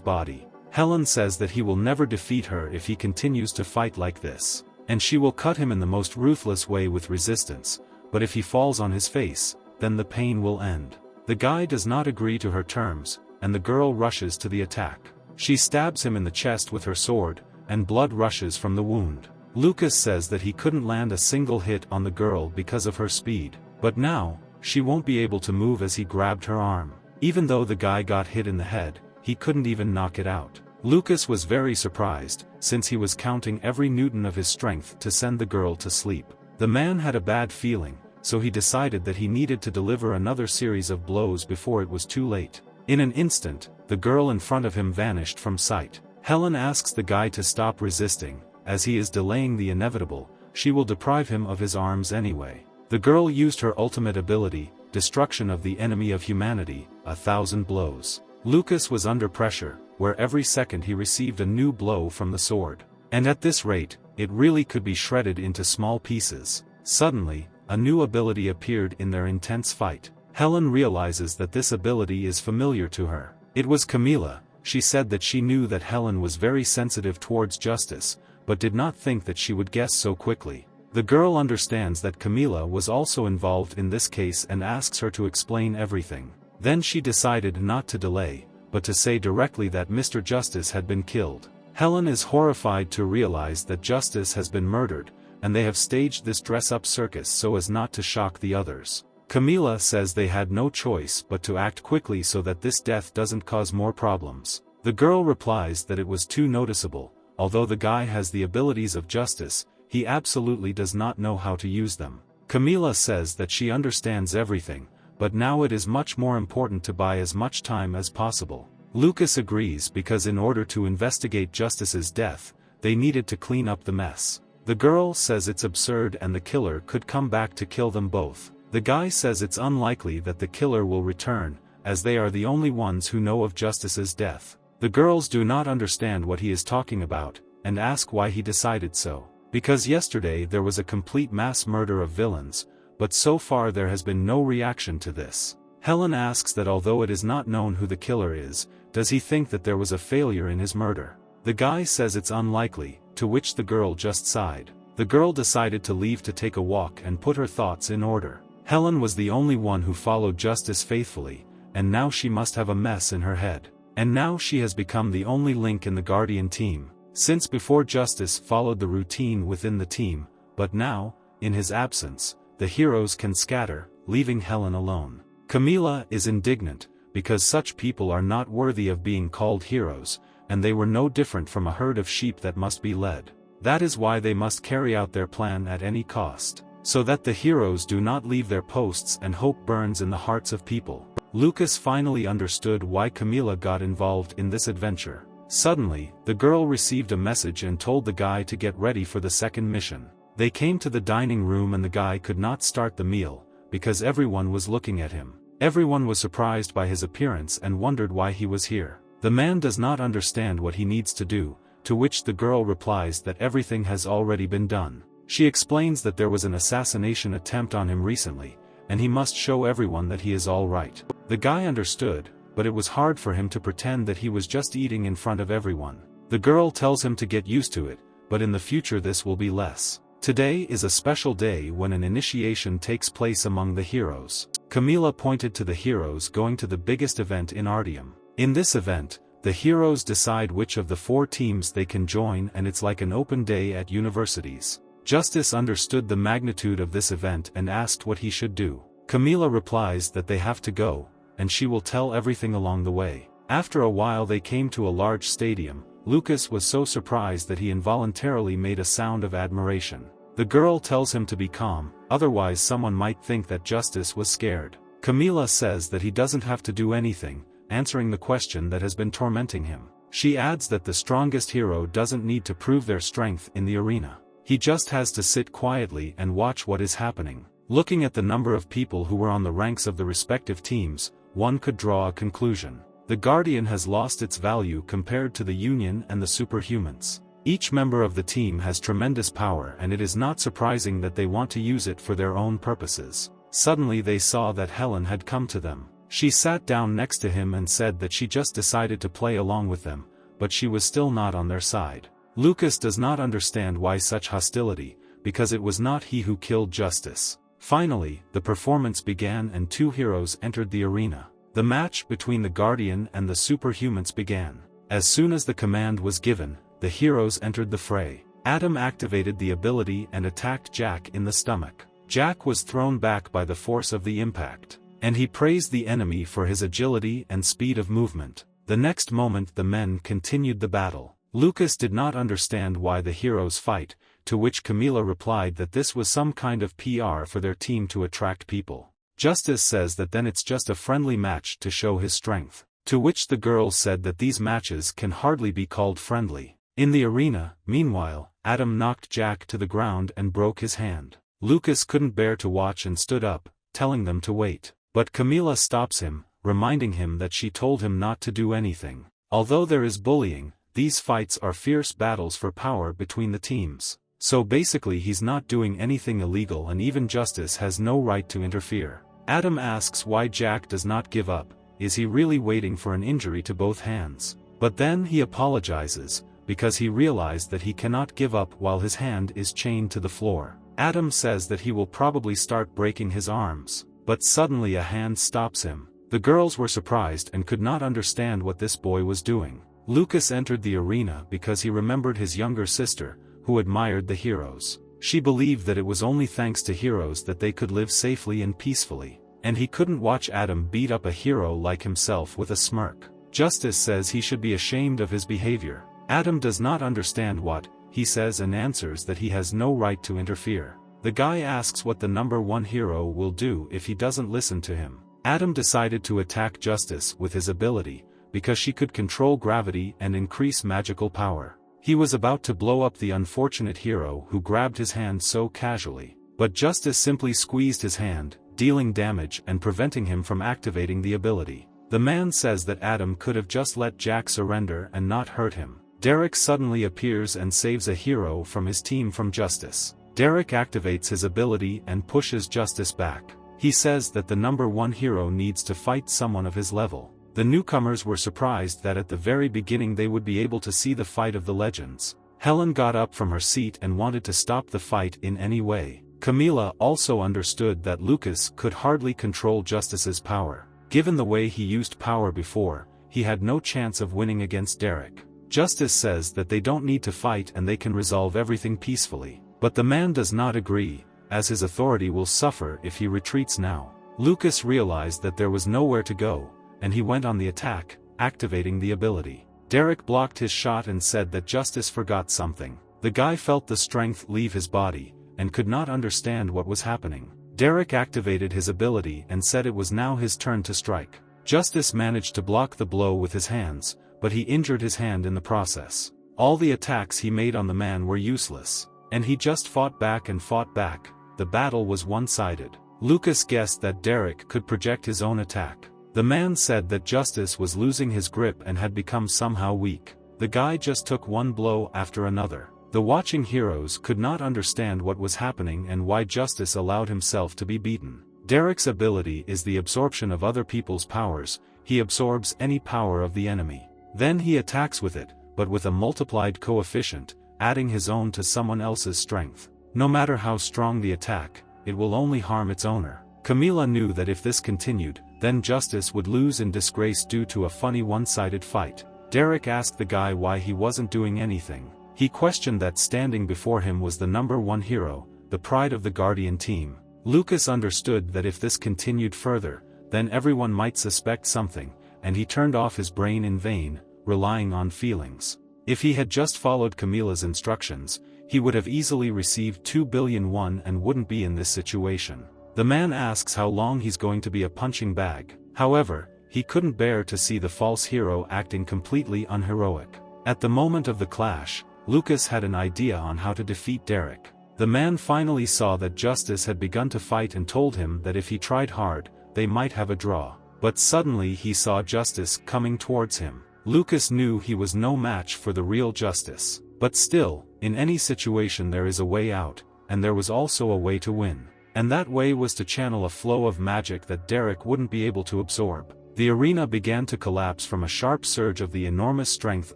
body. Helen says that he will never defeat her if he continues to fight like this, and she will cut him in the most ruthless way with resistance, but if he falls on his face, then the pain will end. The guy does not agree to her terms, and the girl rushes to the attack. She stabs him in the chest with her sword, and blood rushes from the wound. Lucas says that he couldn't land a single hit on the girl because of her speed, but now, she won't be able to move as he grabbed her arm. Even though the guy got hit in the head, he couldn't even knock it out. Lucas was very surprised, since he was counting every newton of his strength to send the girl to sleep. The man had a bad feeling, so he decided that he needed to deliver another series of blows before it was too late. In an instant, the girl in front of him vanished from sight. Helen asks the guy to stop resisting, as he is delaying the inevitable. She will deprive him of his arms anyway. The girl used her ultimate ability, destruction of the enemy of humanity, 1,000 blows. Lucas was under pressure, where every second he received a new blow from the sword. And at this rate, it really could be shredded into small pieces. Suddenly, a new ability appeared in their intense fight. Helen realizes that this ability is familiar to her. It was Camila. She said that she knew that Helen was very sensitive towards Justice, but did not think that she would guess so quickly. The girl understands that Camila was also involved in this case and asks her to explain everything. Then she decided not to delay, but to say directly that Mr. Justice had been killed. Helen is horrified to realize that Justice has been murdered, and they have staged this dress-up circus so as not to shock the others. Camila says they had no choice but to act quickly so that this death doesn't cause more problems. The girl replies that it was too noticeable. Although the guy has the abilities of Justice, he absolutely does not know how to use them. Camila says that she understands everything, but now it is much more important to buy as much time as possible. Lucas agrees because in order to investigate Justice's death, they needed to clean up the mess. The girl says it's absurd and the killer could come back to kill them both. The guy says it's unlikely that the killer will return, as they are the only ones who know of Justice's death. The girls do not understand what he is talking about, and ask why he decided so. Because yesterday there was a complete mass murder of villains, but so far there has been no reaction to this. Helen asks that although it is not known who the killer is, does he think that there was a failure in his murder? The guy says it's unlikely, to which the girl just sighed. The girl decided to leave to take a walk and put her thoughts in order. Helen was the only one who followed Justice faithfully, and now she must have a mess in her head. And now she has become the only link in the Guardian team. Since before Justice followed the routine within the team, but now, in his absence, the heroes can scatter, leaving Helen alone. Camila is indignant, because such people are not worthy of being called heroes, and they were no different from a herd of sheep that must be led. That is why they must carry out their plan at any cost, so that the heroes do not leave their posts and hope burns in the hearts of people. Lucas finally understood why Camila got involved in this adventure. Suddenly, the girl received a message and told the guy to get ready for the second mission. They came to the dining room and the guy could not start the meal, because everyone was looking at him. Everyone was surprised by his appearance and wondered why he was here. The man does not understand what he needs to do, to which the girl replies that everything has already been done. She explains that there was an assassination attempt on him recently, and he must show everyone that he is all right. The guy understood, but it was hard for him to pretend that he was just eating in front of everyone. The girl tells him to get used to it, but in the future this will be less. Today is a special day when an initiation takes place among the heroes. Camila pointed to the heroes going to the biggest event in Artium. In this event, the heroes decide which of the 4 teams they can join, and it's like an open day at universities. Justice understood the magnitude of this event and asked what he should do. Camila replies that they have to go, and she will tell everything along the way. After a while they came to a large stadium. Lucas was so surprised that he involuntarily made a sound of admiration. The girl tells him to be calm, otherwise someone might think that Justice was scared. Camila says that he doesn't have to do anything, answering the question that has been tormenting him. She adds that the strongest hero doesn't need to prove their strength in the arena. He just has to sit quietly and watch what is happening. Looking at the number of people who were on the ranks of the respective teams, one could draw a conclusion. The Guardian has lost its value compared to the Union and the superhumans. Each member of the team has tremendous power, and it is not surprising that they want to use it for their own purposes. Suddenly they saw that Helen had come to them. She sat down next to him and said that she just decided to play along with them, but she was still not on their side. Lucas does not understand why such hostility, because it was not he who killed Justice. Finally, the performance began and two heroes entered the arena. The match between the Guardian and the superhumans began. As soon as the command was given, the heroes entered the fray. Adam activated the ability and attacked Jack in the stomach. Jack was thrown back by the force of the impact, and he praised the enemy for his agility and speed of movement. The next moment the men continued the battle. Lucas did not understand why the heroes fight, to which Camila replied that this was some kind of PR for their team to attract people. Justice says that then it's just a friendly match to show his strength, to which the girls said that these matches can hardly be called friendly. In the arena, meanwhile, Adam knocked Jack to the ground and broke his hand. Lucas couldn't bear to watch and stood up, telling them to wait. But Camila stops him, reminding him that she told him not to do anything. Although there is bullying, these fights are fierce battles for power between the teams. So basically he's not doing anything illegal, and even Justice has no right to interfere. Adam asks why Jack does not give up. Is he really waiting for an injury to both hands? But then he apologizes, because he realized that he cannot give up while his hand is chained to the floor. Adam says that he will probably start breaking his arms, but suddenly a hand stops him. The girls were surprised and could not understand what this boy was doing. Lucas entered the arena because he remembered his younger sister, who admired the heroes. She believed that it was only thanks to heroes that they could live safely and peacefully, and he couldn't watch Adam beat up a hero like himself with a smirk. Justice says he should be ashamed of his behavior. Adam does not understand what he says and answers that he has no right to interfere. The guy asks what the number one hero will do if he doesn't listen to him. Adam decided to attack Justice with his ability, because she could control gravity and increase magical power. He was about to blow up the unfortunate hero who grabbed his hand so casually, but Justice simply squeezed his hand, dealing damage and preventing him from activating the ability. The man says that Adam could have just let Jack surrender and not hurt him. Derek suddenly appears and saves a hero from his team from Justice. Derek activates his ability and pushes Justice back. He says that the number one hero needs to fight someone of his level. The newcomers were surprised that at the very beginning they would be able to see the fight of the legends. Helen got up from her seat and wanted to stop the fight in any way. Camila also understood that Lucas could hardly control Justice's power. Given the way he used power before, he had no chance of winning against Derek. Justice says that they don't need to fight and they can resolve everything peacefully. But the man does not agree, as his authority will suffer if he retreats now. Lucas realized that there was nowhere to go, and he went on the attack, activating the ability. Derek blocked his shot and said that Justice forgot something. The guy felt the strength leave his body, and could not understand what was happening. Derek activated his ability and said it was now his turn to strike. Justice managed to block the blow with his hands, but he injured his hand in the process. All the attacks he made on the man were useless, and he just fought back and fought back. The battle was one-sided. Lucas guessed that Derek could project his own attack. The man said that Justice was losing his grip and had become somehow weak. The guy just took one blow after another. The watching heroes could not understand what was happening and why Justice allowed himself to be beaten. Derek's ability is the absorption of other people's powers. He absorbs any power of the enemy. Then he attacks with it, but with a multiplied coefficient, adding his own to someone else's strength. No matter how strong the attack, it will only harm its owner. Camila knew that if this continued, then Justice would lose in disgrace due to a funny one-sided fight. Derek asked the guy why he wasn't doing anything. He questioned that standing before him was the number one hero, the pride of the Guardian team. Lucas understood that if this continued further, then everyone might suspect something, and he turned off his brain in vain, relying on feelings. If he had just followed Camila's instructions, he would have easily received 2 billion won and wouldn't be in this situation. The man asks how long he's going to be a punching bag. However, he couldn't bear to see the false hero acting completely unheroic. At the moment of the clash, Lucas had an idea on how to defeat Derek. The man finally saw that Justice had begun to fight and told him that if he tried hard, they might have a draw. but suddenly he saw Justice coming towards him. Lucas knew he was no match for the real Justice. But still, in any situation there is a way out, and there was also a way to win. And that way was to channel a flow of magic that Derek wouldn't be able to absorb. The arena began to collapse from a sharp surge of the enormous strength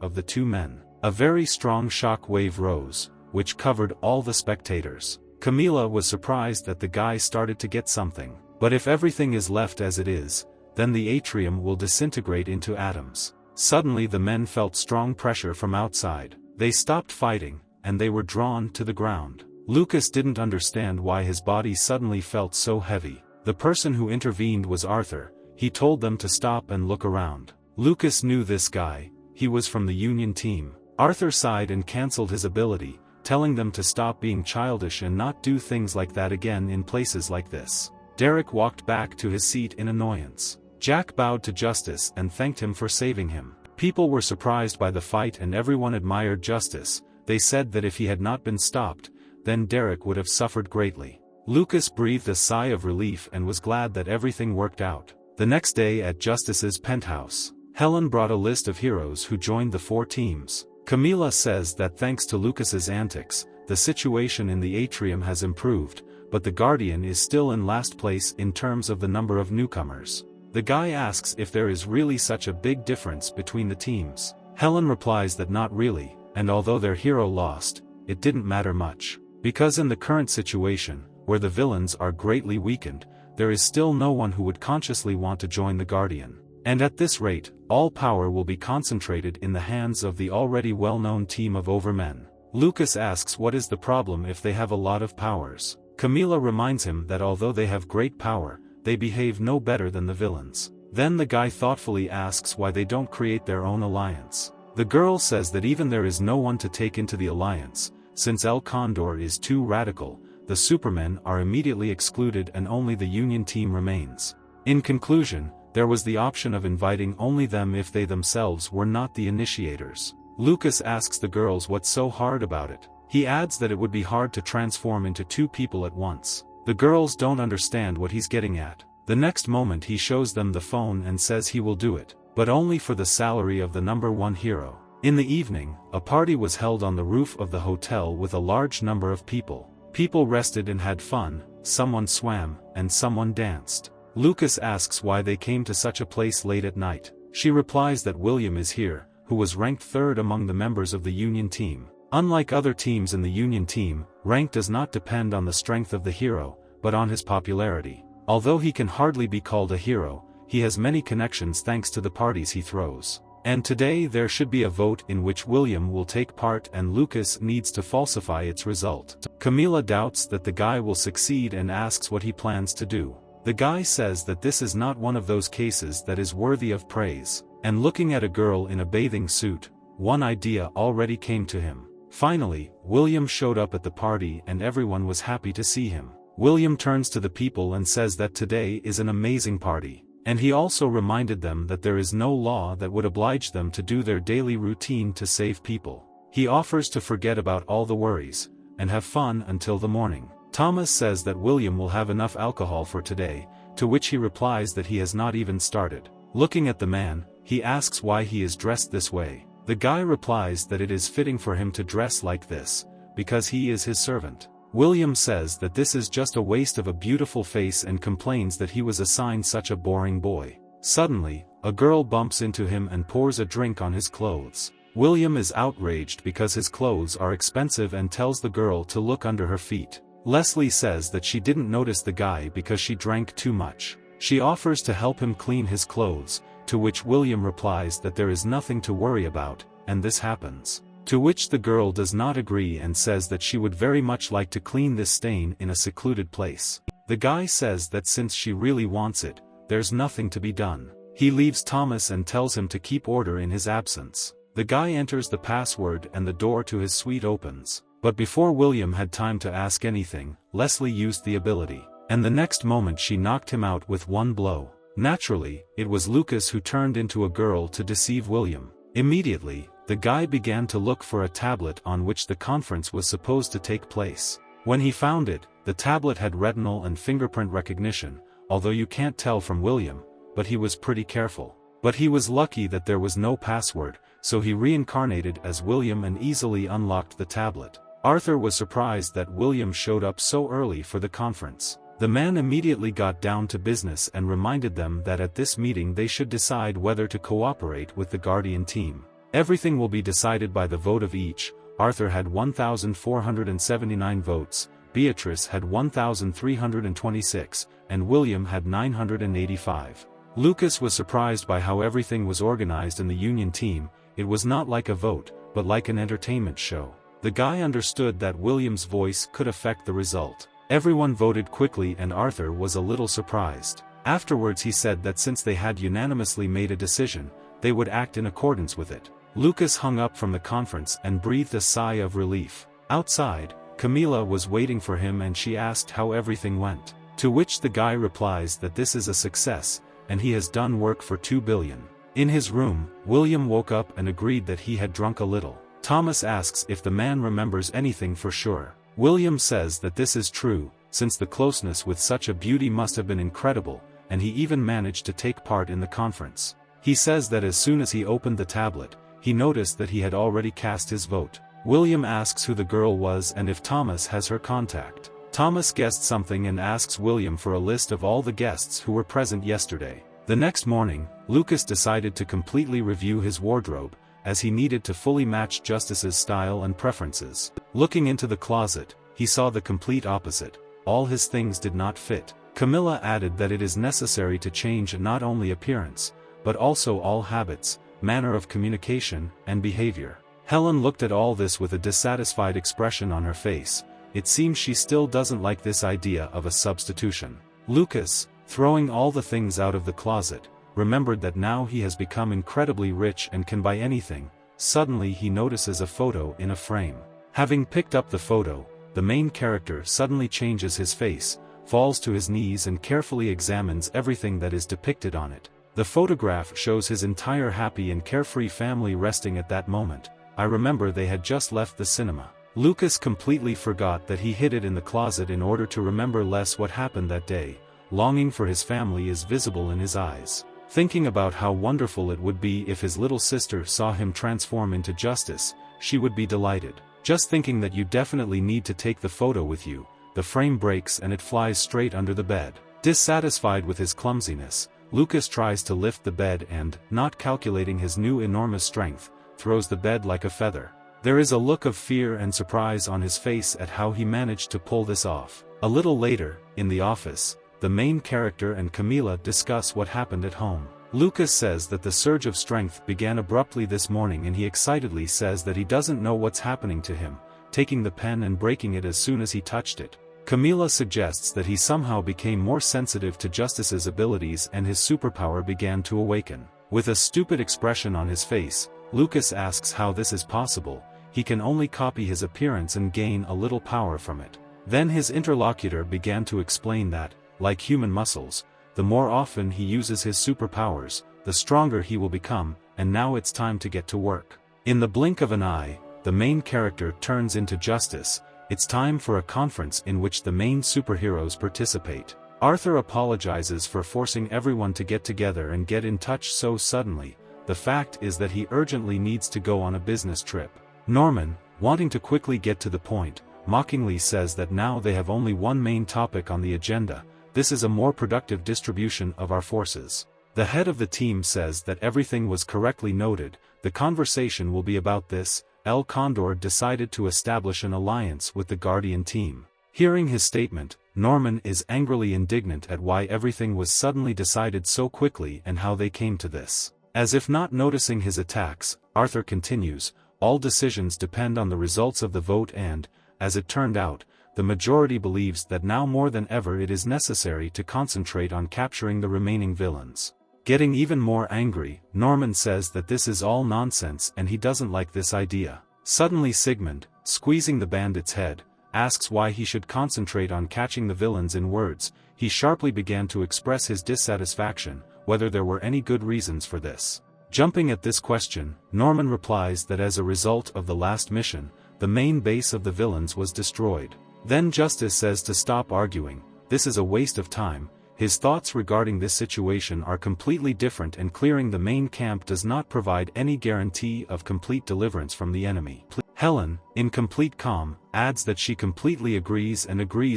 of the two men. A very strong shock wave rose, which covered all the spectators. Camila was surprised that the guy started to get something. But if everything is left as it is, then the atrium will disintegrate into atoms. Suddenly the men felt strong pressure from outside. They stopped fighting, and they were drawn to the ground. Lucas didn't understand why his body suddenly felt so heavy. The person who intervened was Arthur. He told them to stop and look around. Lucas knew this guy. He was from the Union team. Arthur sighed and cancelled his ability, telling them to stop being childish and not do things like that again in places like this. Derek walked back to his seat in annoyance. Jack bowed to Justice and thanked him for saving him. People were surprised by the fight and everyone admired Justice. They said that if he had not been stopped, then Derek would have suffered greatly. Lucas breathed a sigh of relief and was glad that everything worked out. The next day at Justice's penthouse, Helen brought a list of heroes who joined the 4 teams. Camila says that thanks to Lucas's antics, the situation in the atrium has improved, but the Guardian is still in last place in terms of the number of newcomers. The guy asks if there is really such a big difference between the teams. Helen replies that not really, and although their hero lost, it didn't matter much. Because in the current situation, where the villains are greatly weakened, there is still no one who would consciously want to join the Guardian. And at this rate, all power will be concentrated in the hands of the already well-known team of Overmen. Lucas asks what is the problem if they have a lot of powers. Camila reminds him that although they have great power, they behave no better than the villains. Then the guy thoughtfully asks why they don't create their own alliance. The girl says that even there is no one to take into the alliance, since El Condor is too radical, the Supermen are immediately excluded and only the Union team remains. In conclusion, there was the option of inviting only them if they themselves were not the initiators. Lucas asks the girls what's so hard about it. He adds that it would be hard to transform into 2 people at once. The girls don't understand what he's getting at. The next moment he shows them the phone and says he will do it, but only for the salary of the number 1 hero. In the evening, a party was held on the roof of the hotel with a large number of people. People rested and had fun, someone swam, and someone danced. Lucas asks why they came to such a place late at night. She replies that William is here, who was ranked 3rd among the members of the Union team. Unlike other teams in the Union team, rank does not depend on the strength of the hero, but on his popularity. Although he can hardly be called a hero, he has many connections thanks to the parties he throws. And today there should be a vote in which William will take part and Lucas needs to falsify its result. Camila doubts that the guy will succeed and asks what he plans to do. The guy says that this is not one of those cases that is worthy of praise, and looking at a girl in a bathing suit, one idea already came to him. Finally, William showed up at the party and everyone was happy to see him. William turns to the people and says that today is an amazing party, and he also reminded them that there is no law that would oblige them to do their daily routine to save people. He offers to forget about all the worries, and have fun until the morning. Thomas says that William will have enough alcohol for today, to which he replies that he has not even started. Looking at the man, he asks why he is dressed this way. The guy replies that it is fitting for him to dress like this, because he is his servant. William says that this is just a waste of a beautiful face and complains that he was assigned such a boring boy. Suddenly, a girl bumps into him and pours a drink on his clothes. William is outraged because his clothes are expensive and tells the girl to look under her feet. Leslie says that she didn't notice the guy because she drank too much. She offers to help him clean his clothes, to which William replies that there is nothing to worry about, and this happens. To which the girl does not agree and says that she would very much like to clean this stain in a secluded place. The guy says that since she really wants it, there's nothing to be done. He leaves Thomas and tells him to keep order in his absence. The guy enters the password and the door to his suite opens. But before William had time to ask anything, Leslie used the ability. And the next moment she knocked him out with one blow. Naturally, it was Lucas who turned into a girl to deceive William. Immediately, the guy began to look for a tablet on which the conference was supposed to take place. When he found it, the tablet had retinal and fingerprint recognition, although you can't tell from William, but he was pretty careful. But he was lucky that there was no password, so he reincarnated as William and easily unlocked the tablet. Arthur was surprised that William showed up so early for the conference. The man immediately got down to business and reminded them that at this meeting they should decide whether to cooperate with the Guardian team. Everything will be decided by the vote of each. Arthur had 1,479 votes, Beatrice had 1,326, and William had 985. Lucas was surprised by how everything was organized in the Union team. It was not like a vote, but like an entertainment show. The guy understood that William's voice could affect the result. Everyone voted quickly and Arthur was a little surprised. Afterwards he said that since they had unanimously made a decision, they would act in accordance with it. Lucas hung up from the conference and breathed a sigh of relief. Outside, Camila was waiting for him and she asked how everything went. To which the guy replies that this is a success, and he has done work for 2 billion. In his room, William woke up and agreed that he had drunk a little. Thomas asks if the man remembers anything for sure. William says that this is true, since the closeness with such a beauty must have been incredible, and he even managed to take part in the conference. He says that as soon as he opened the tablet, he noticed that he had already cast his vote. William asks who the girl was and if Thomas has her contact. Thomas guessed something and asks William for a list of all the guests who were present yesterday. The next morning, Lucas decided to completely review his wardrobe, as he needed to fully match Justice's style and preferences. Looking into the closet, he saw the complete opposite. All his things did not fit. Camilla added that it is necessary to change not only appearance, but also all habits, manner of communication, and behavior. Helen looked at all this with a dissatisfied expression on her face. It seems she still doesn't like this idea of a substitution. Lucas, throwing all the things out of the closet, remembered that now he has become incredibly rich and can buy anything. Suddenly he notices a photo in a frame. Having picked up the photo, the main character suddenly changes his face, falls to his knees and carefully examines everything that is depicted on it. The photograph shows his entire happy and carefree family resting at that moment. I remember they had just left the cinema. Lucas completely forgot that he hid it in the closet in order to remember less what happened that day. Longing for his family is visible in his eyes. Thinking about how wonderful it would be if his little sister saw him transform into Justice, she would be delighted. Just thinking that you definitely need to take the photo with you, the frame breaks and it flies straight under the bed. Dissatisfied with his clumsiness, Lucas tries to lift the bed and, not calculating his new enormous strength, throws the bed like a feather. There is a look of fear and surprise on his face at how he managed to pull this off. A little later, in the office, the main character and Camila discuss what happened at home. Lucas says that the surge of strength began abruptly this morning and he excitedly says that he doesn't know what's happening to him, taking the pen and breaking it as soon as he touched it. Camila suggests that he somehow became more sensitive to Justice's abilities and his superpower began to awaken. With a stupid expression on his face, Lucas asks how this is possible. He can only copy his appearance and gain a little power from it. Then his interlocutor began to explain that, like human muscles, the more often he uses his superpowers, the stronger he will become, and now it's time to get to work. In the blink of an eye, the main character turns into Justice. It's time for a conference in which the main superheroes participate. Arthur apologizes for forcing everyone to get together and get in touch so suddenly. The fact is that he urgently needs to go on a business trip. Norman, wanting to quickly get to the point, mockingly says that now they have only one main topic on the agenda. This is a more productive distribution of our forces. The head of the team says that everything was correctly noted. The conversation will be about this. El Condor decided to establish an alliance with the Guardian team. Hearing his statement, Norman is angrily indignant at why everything was suddenly decided so quickly and how they came to this. As if not noticing his attacks, Arthur continues, all decisions depend on the results of the vote and, as it turned out, the majority believes that now more than ever it is necessary to concentrate on capturing the remaining villains. Getting even more angry, Norman says that this is all nonsense and he doesn't like this idea. Suddenly Sigmund, squeezing the bandit's head, asks why he should concentrate on catching the villains in words. He sharply began to express his dissatisfaction, whether there were any good reasons for this. Jumping at this question, Norman replies that as a result of the last mission, the main base of the villains was destroyed. Then Justice says to stop arguing, this is a waste of time. his thoughts regarding this situation are completely different, and clearing the main camp does not provide any guarantee of complete deliverance from the enemy. Helen, in complete calm, adds that she completely agrees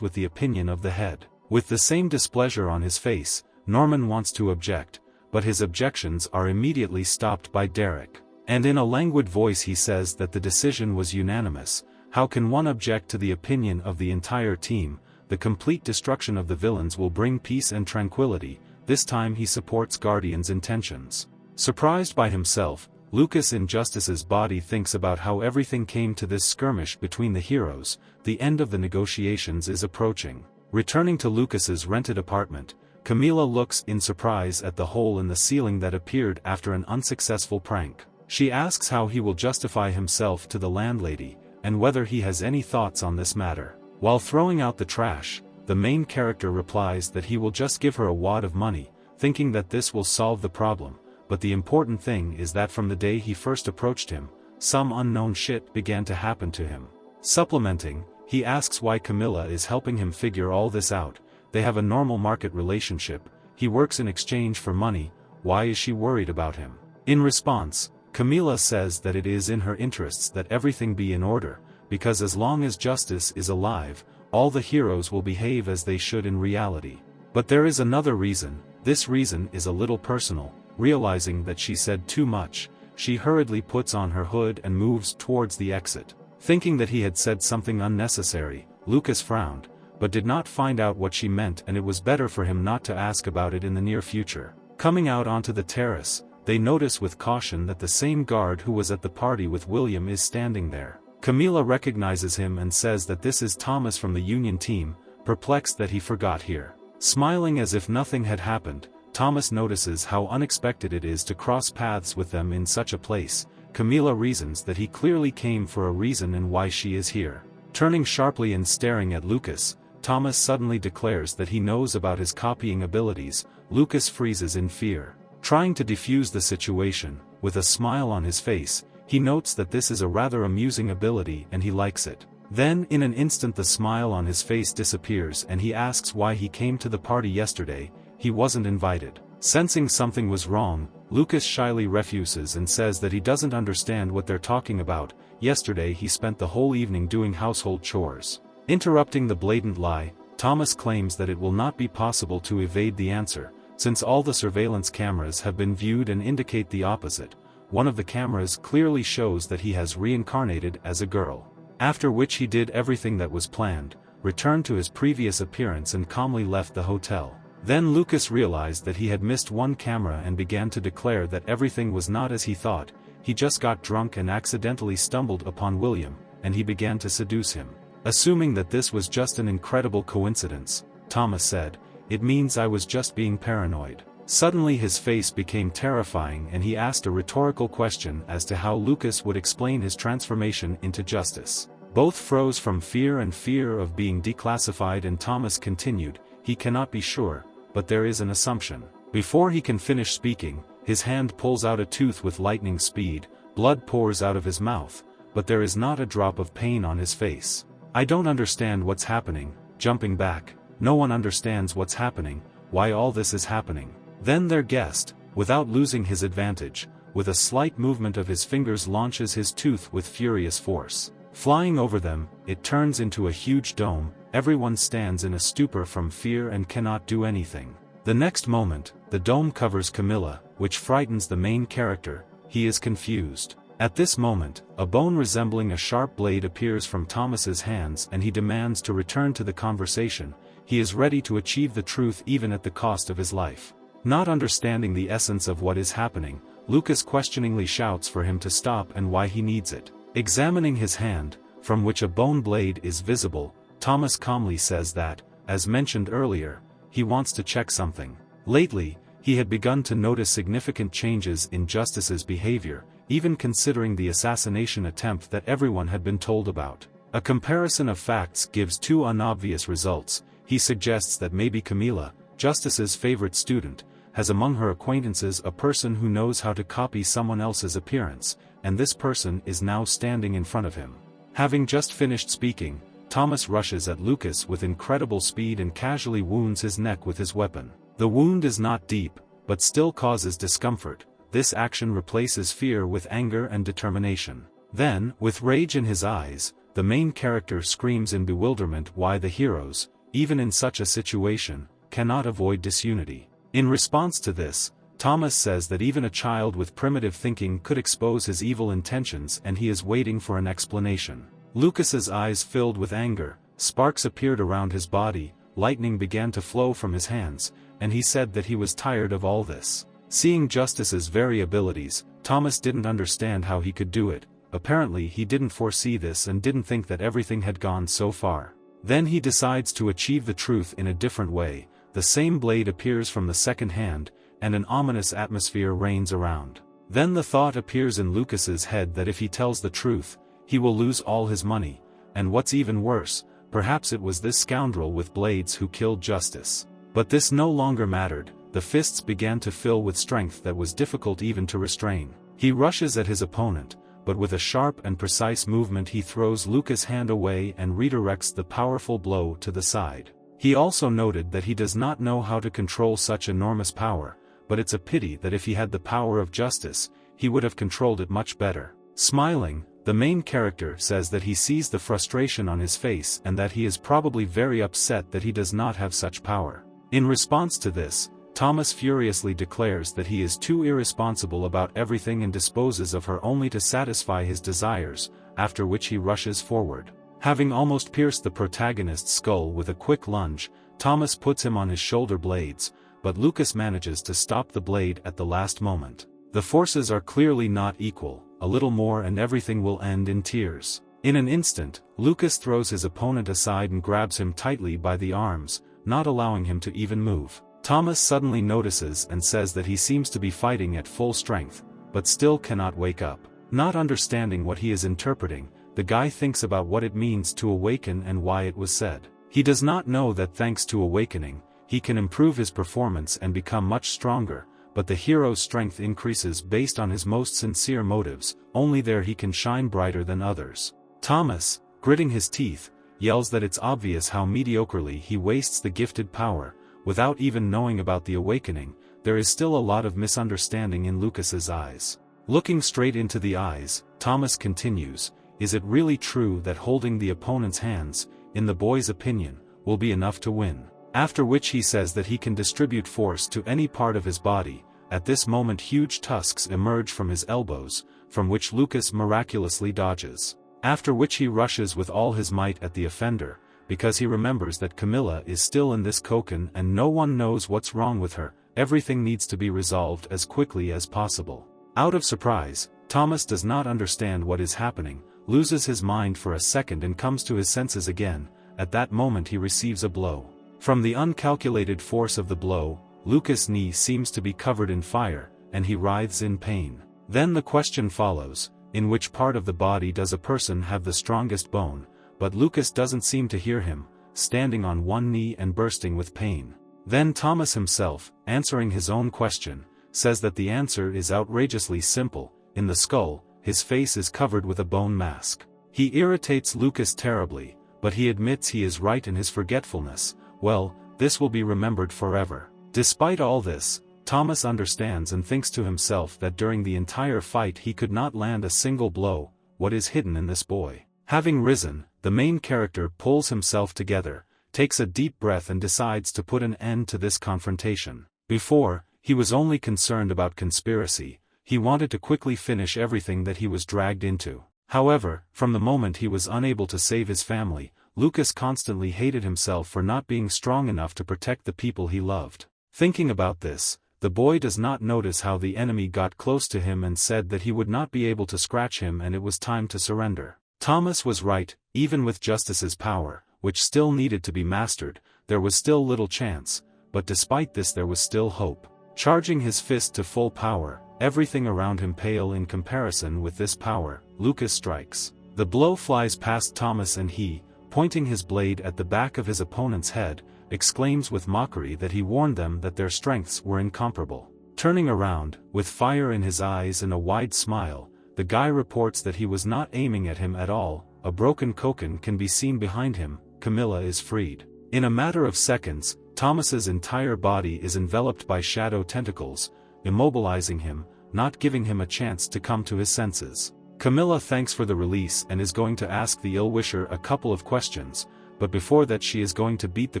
with the opinion of the head. With the same displeasure on his face, Norman wants to object, but his objections are immediately stopped by Derek. And in a languid voice he says that the decision was unanimous. How can one object to the opinion of the entire team? The complete destruction of the villains will bring peace and tranquility. This time he supports Guardian's intentions. Surprised by himself, Lucas in Justice's body thinks about how everything came to this skirmish between the heroes. The end of the negotiations is approaching. Returning to Lucas's rented apartment, Camila looks in surprise at the hole in the ceiling that appeared after an unsuccessful prank. She asks how he will justify himself to the landlady, and whether he has any thoughts on this matter. While throwing out the trash, the main character replies that he will just give her a wad of money, thinking that this will solve the problem, but the important thing is that from the day he first approached him, some unknown shit began to happen to him. Supplementing, he asks why Camila is helping him figure all this out. They have a normal market relationship, he works in exchange for money, why is she worried about him? In response, Camila says that it is in her interests that everything be in order, because as long as Justice is alive, all the heroes will behave as they should in reality. But there is another reason. This reason is a little personal. Realizing that she said too much, she hurriedly puts on her hood and moves towards the exit. Thinking that he had said something unnecessary, Lucas frowned, but did not find out what she meant, and it was better for him not to ask about it in the near future. Coming out onto the terrace, they notice with caution that the same guard who was at the party with William is standing there. Camila recognizes him and says that this is Thomas from the Union team, perplexed that he forgot here. Smiling as if nothing had happened, Thomas notices how unexpected it is to cross paths with them in such a place. Camila reasons that he clearly came for a reason and why she is here. Turning sharply and staring at Lucas, Thomas suddenly declares that he knows about his copying abilities. Lucas freezes in fear. Trying to defuse the situation, with a smile on his face, he notes that this is a rather amusing ability and he likes it. Then in an instant the smile on his face disappears and he asks why he came to the party yesterday. He wasn't invited. Sensing something was wrong, Lucas shyly refuses and says that he doesn't understand what they're talking about. Yesterday he spent the whole evening doing household chores. Interrupting the blatant lie, Thomas claims that it will not be possible to evade the answer, since all the surveillance cameras have been viewed and indicate the opposite. One of the cameras clearly shows that he has reincarnated as a girl. After which he did everything that was planned, returned to his previous appearance and calmly left the hotel. Then Lucas realized that he had missed one camera and began to declare that everything was not as he thought. He just got drunk and accidentally stumbled upon William, and he began to seduce him. Assuming that this was just an incredible coincidence, Thomas said, "It means I was just being paranoid." Suddenly his face became terrifying and he asked a rhetorical question as to how Lucas would explain his transformation into Justice. Both froze from fear and fear of being declassified, and Thomas continued, "He cannot be sure, but there is an assumption." Before he can finish speaking, his hand pulls out a tooth with lightning speed. Blood pours out of his mouth, but there is not a drop of pain on his face. "I don't understand what's happening." Jumping back, "No one understands what's happening, why all this is happening." Then their guest, without losing his advantage, with a slight movement of his fingers launches his tooth with furious force. Flying over them, it turns into a huge dome. Everyone stands in a stupor from fear and cannot do anything. The next moment, the dome covers Camila, which frightens the main character. He is confused. At this moment, a bone resembling a sharp blade appears from Thomas's hands and he demands to return to the conversation. He is ready to achieve the truth even at the cost of his life. Not understanding the essence of what is happening, Lucas questioningly shouts for him to stop and why he needs it. Examining his hand, from which a bone blade is visible, Thomas calmly says that, as mentioned earlier, he wants to check something. Lately, he had begun to notice significant changes in Justice's behavior, even considering the assassination attempt that everyone had been told about. A comparison of facts gives two unobvious results. He suggests that maybe Camila, Justice's favorite student, has among her acquaintances a person who knows how to copy someone else's appearance, and this person is now standing in front of him. Having just finished speaking, Thomas rushes at Lucas with incredible speed and casually wounds his neck with his weapon. The wound is not deep, but still causes discomfort. This action replaces fear with anger and determination. Then, with rage in his eyes, the main character screams in bewilderment why the heroes, even in such a situation, cannot avoid disunity. In response to this, Thomas says that even a child with primitive thinking could expose his evil intentions, and he is waiting for an explanation. Lucas's eyes filled with anger, sparks appeared around his body, lightning began to flow from his hands, and he said that he was tired of all this. Seeing Justice's very abilities, Thomas didn't understand how he could do it. Apparently he didn't foresee this and didn't think that everything had gone so far. Then he decides to achieve the truth in a different way. The same blade appears from the second hand, and an ominous atmosphere reigns around. Then the thought appears in Lucas's head that if he tells the truth, he will lose all his money, and what's even worse, perhaps it was this scoundrel with blades who killed Justice. But this no longer mattered. The fists began to fill with strength that was difficult even to restrain. He rushes at his opponent, but with a sharp and precise movement he throws Lucas' hand away and redirects the powerful blow to the side. He also noted that he does not know how to control such enormous power, but it's a pity that if he had the power of Justice, he would have controlled it much better. Smiling, the main character says that he sees the frustration on his face and that he is probably very upset that he does not have such power. In response to this, Thomas furiously declares that he is too irresponsible about everything and disposes of her only to satisfy his desires, after which he rushes forward. Having almost pierced the protagonist's skull with a quick lunge, Thomas puts him on his shoulder blades, but Lucas manages to stop the blade at the last moment. The forces are clearly not equal. A little more and everything will end in tears. In an instant, Lucas throws his opponent aside and grabs him tightly by the arms, not allowing him to even move. Thomas suddenly notices and says that he seems to be fighting at full strength, but still cannot wake up. Not understanding what he is interpreting, the guy thinks about what it means to awaken and why it was said. He does not know that thanks to awakening, he can improve his performance and become much stronger, but the hero's strength increases based on his most sincere motives. Only there he can shine brighter than others. Thomas, gritting his teeth, yells that it's obvious how mediocrely he wastes the gifted power. Without even knowing about the awakening, there is still a lot of misunderstanding in Lucas's eyes. Looking straight into the eyes, Thomas continues, "Is it really true that holding the opponent's hands, in the boy's opinion, will be enough to win?" After which he says that he can distribute force to any part of his body. At this moment huge tusks emerge from his elbows, from which Lucas miraculously dodges. After which he rushes with all his might at the offender, because he remembers that Camilla is still in this cocoon and no one knows what's wrong with her. Everything needs to be resolved as quickly as possible. Out of surprise, Thomas does not understand what is happening, loses his mind for a second and comes to his senses again. At that moment he receives a blow. From the uncalculated force of the blow, Lucas' knee seems to be covered in fire, and he writhes in pain. Then the question follows, in which part of the body does a person have the strongest bone? But Lucas doesn't seem to hear him, standing on one knee and bursting with pain. Then Thomas himself, answering his own question, says that the answer is outrageously simple. In the skull, his face is covered with a bone mask. He irritates Lucas terribly, but he admits he is right in his forgetfulness. Well, this will be remembered forever. Despite all this, Thomas understands and thinks to himself that during the entire fight he could not land a single blow. What is hidden in this boy? Having risen, the main character pulls himself together, takes a deep breath and decides to put an end to this confrontation. Before, he was only concerned about conspiracy. He wanted to quickly finish everything that he was dragged into. However, from the moment he was unable to save his family, Lucas constantly hated himself for not being strong enough to protect the people he loved. Thinking about this, the boy does not notice how the enemy got close to him and said that he would not be able to scratch him and it was time to surrender. Thomas was right. Even with Justice's power, which still needed to be mastered, there was still little chance, but despite this there was still hope. Charging his fist to full power, everything around him pale in comparison with this power, Lucas strikes. The blow flies past Thomas and he, pointing his blade at the back of his opponent's head, exclaims with mockery that he warned them that their strengths were incomparable. Turning around, with fire in his eyes and a wide smile, the guy reports that he was not aiming at him at all. A broken koken can be seen behind him. Camilla is freed. In a matter of seconds, Thomas's entire body is enveloped by shadow tentacles, immobilizing him, not giving him a chance to come to his senses. Camilla thanks for the release and is going to ask the ill-wisher a couple of questions, but before that she is going to beat the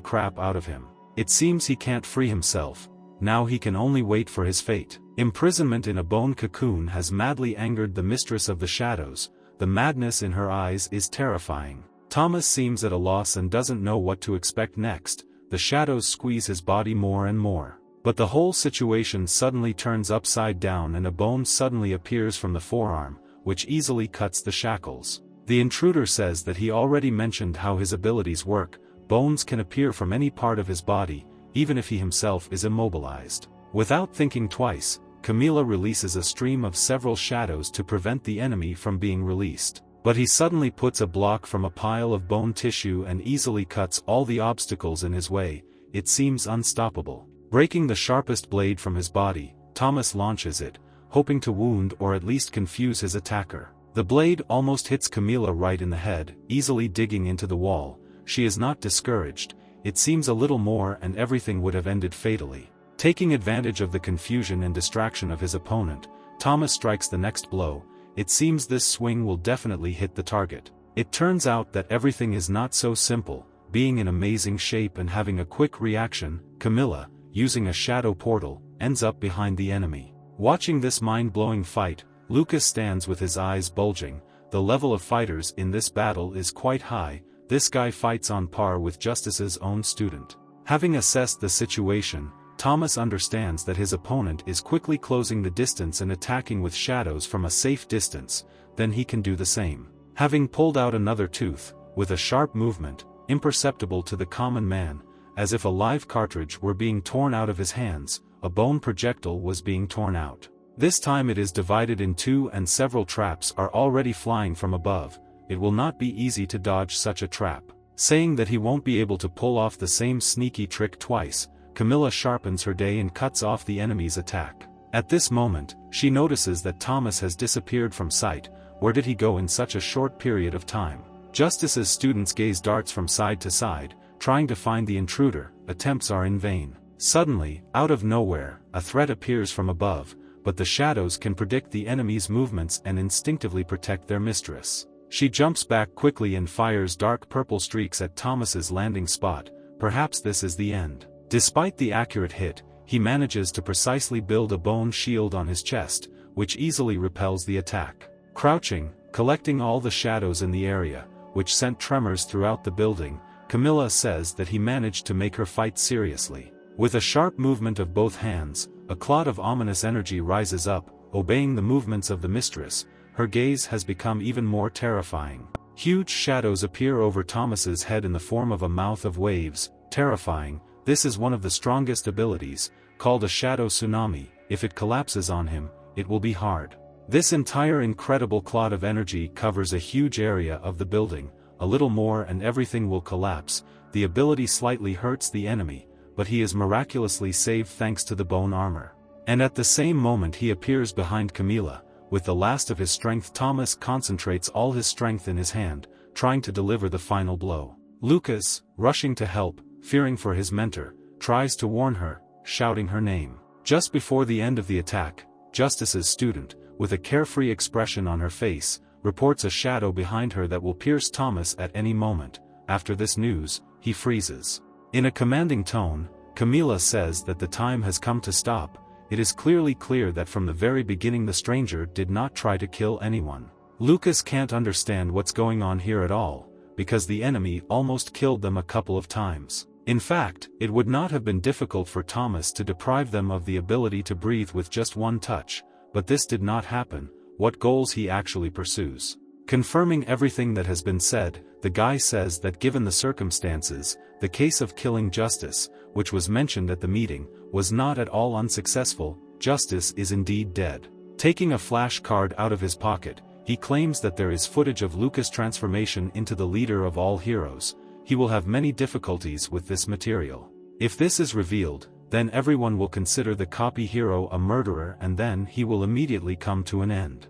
crap out of him. It seems he can't free himself. Now he can only wait for his fate. Imprisonment in a bone cocoon has madly angered the mistress of the shadows. The madness in her eyes is terrifying. Thomas seems at a loss and doesn't know what to expect next. The shadows squeeze his body more and more. But the whole situation suddenly turns upside down and a bone suddenly appears from the forearm, which easily cuts the shackles. The intruder says that he already mentioned how his abilities work. Bones can appear from any part of his body, even if he himself is immobilized. Without thinking twice, Camilla releases a stream of several shadows to prevent the enemy from being released. But he suddenly puts a block from a pile of bone tissue and easily cuts all the obstacles in his way. It seems unstoppable. Breaking the sharpest blade from his body, Thomas launches it, hoping to wound or at least confuse his attacker. The blade almost hits Camilla right in the head, easily digging into the wall. She is not discouraged. It seems a little more and everything would have ended fatally. Taking advantage of the confusion and distraction of his opponent, Thomas strikes the next blow. It seems this swing will definitely hit the target. It turns out that everything is not so simple. Being in amazing shape and having a quick reaction, Camilla, using a shadow portal, ends up behind the enemy. Watching this mind-blowing fight, Lucas stands with his eyes bulging. The level of fighters in this battle is quite high. This guy fights on par with Justice's own student. Having assessed the situation, Thomas understands that his opponent is quickly closing the distance and attacking with shadows from a safe distance. Then he can do the same. Having pulled out another tooth, with a sharp movement, imperceptible to the common man, as if a live cartridge were being torn out of his hands, a bone projectile was being torn out. This time it is divided in two and several traps are already flying from above. It will not be easy to dodge such a trap. Saying that he won't be able to pull off the same sneaky trick twice, Camilla sharpens her day and cuts off the enemy's attack. At this moment, she notices that Thomas has disappeared from sight. Where did he go in such a short period of time? Justice's students gaze darts from side to side, trying to find the intruder. Attempts are in vain. Suddenly, out of nowhere, a threat appears from above, but the shadows can predict the enemy's movements and instinctively protect their mistress. She jumps back quickly and fires dark purple streaks at Thomas's landing spot. Perhaps this is the end. Despite the accurate hit, he manages to precisely build a bone shield on his chest, which easily repels the attack. Crouching, collecting all the shadows in the area, which sent tremors throughout the building, Camilla says that he managed to make her fight seriously. With a sharp movement of both hands, a cloud of ominous energy rises up, obeying the movements of the mistress. Her gaze has become even more terrifying. Huge shadows appear over Thomas's head in the form of a mouth of waves. Terrifying. This is one of the strongest abilities, called a shadow tsunami. If it collapses on him, it will be hard. This entire incredible cloud of energy covers a huge area of the building. A little more and everything will collapse. The ability slightly hurts the enemy, but he is miraculously saved thanks to the bone armor. And at the same moment he appears behind Camilla. With the last of his strength, Thomas concentrates all his strength in his hand, trying to deliver the final blow. Lucas, rushing to help, fearing for his mentor, tries to warn her, shouting her name. Just before the end of the attack, Justice's student, with a carefree expression on her face, reports a shadow behind her that will pierce Thomas at any moment. After this news, he freezes. In a commanding tone, Camilla says that the time has come to stop. It is clearly clear that from the very beginning the stranger did not try to kill anyone. Lucas can't understand what's going on here at all, because the enemy almost killed them a couple of times. In fact, it would not have been difficult for Thomas to deprive them of the ability to breathe with just one touch, but this did not happen. What goals he actually pursues. Confirming everything that has been said, the guy says that given the circumstances, the case of killing Justice, which was mentioned at the meeting, was not at all unsuccessful. Justice is indeed dead. Taking a flash card out of his pocket, he claims that there is footage of Lucas' transformation into the leader of all heroes. He will have many difficulties with this material. If this is revealed, then everyone will consider the copy hero a murderer and then he will immediately come to an end.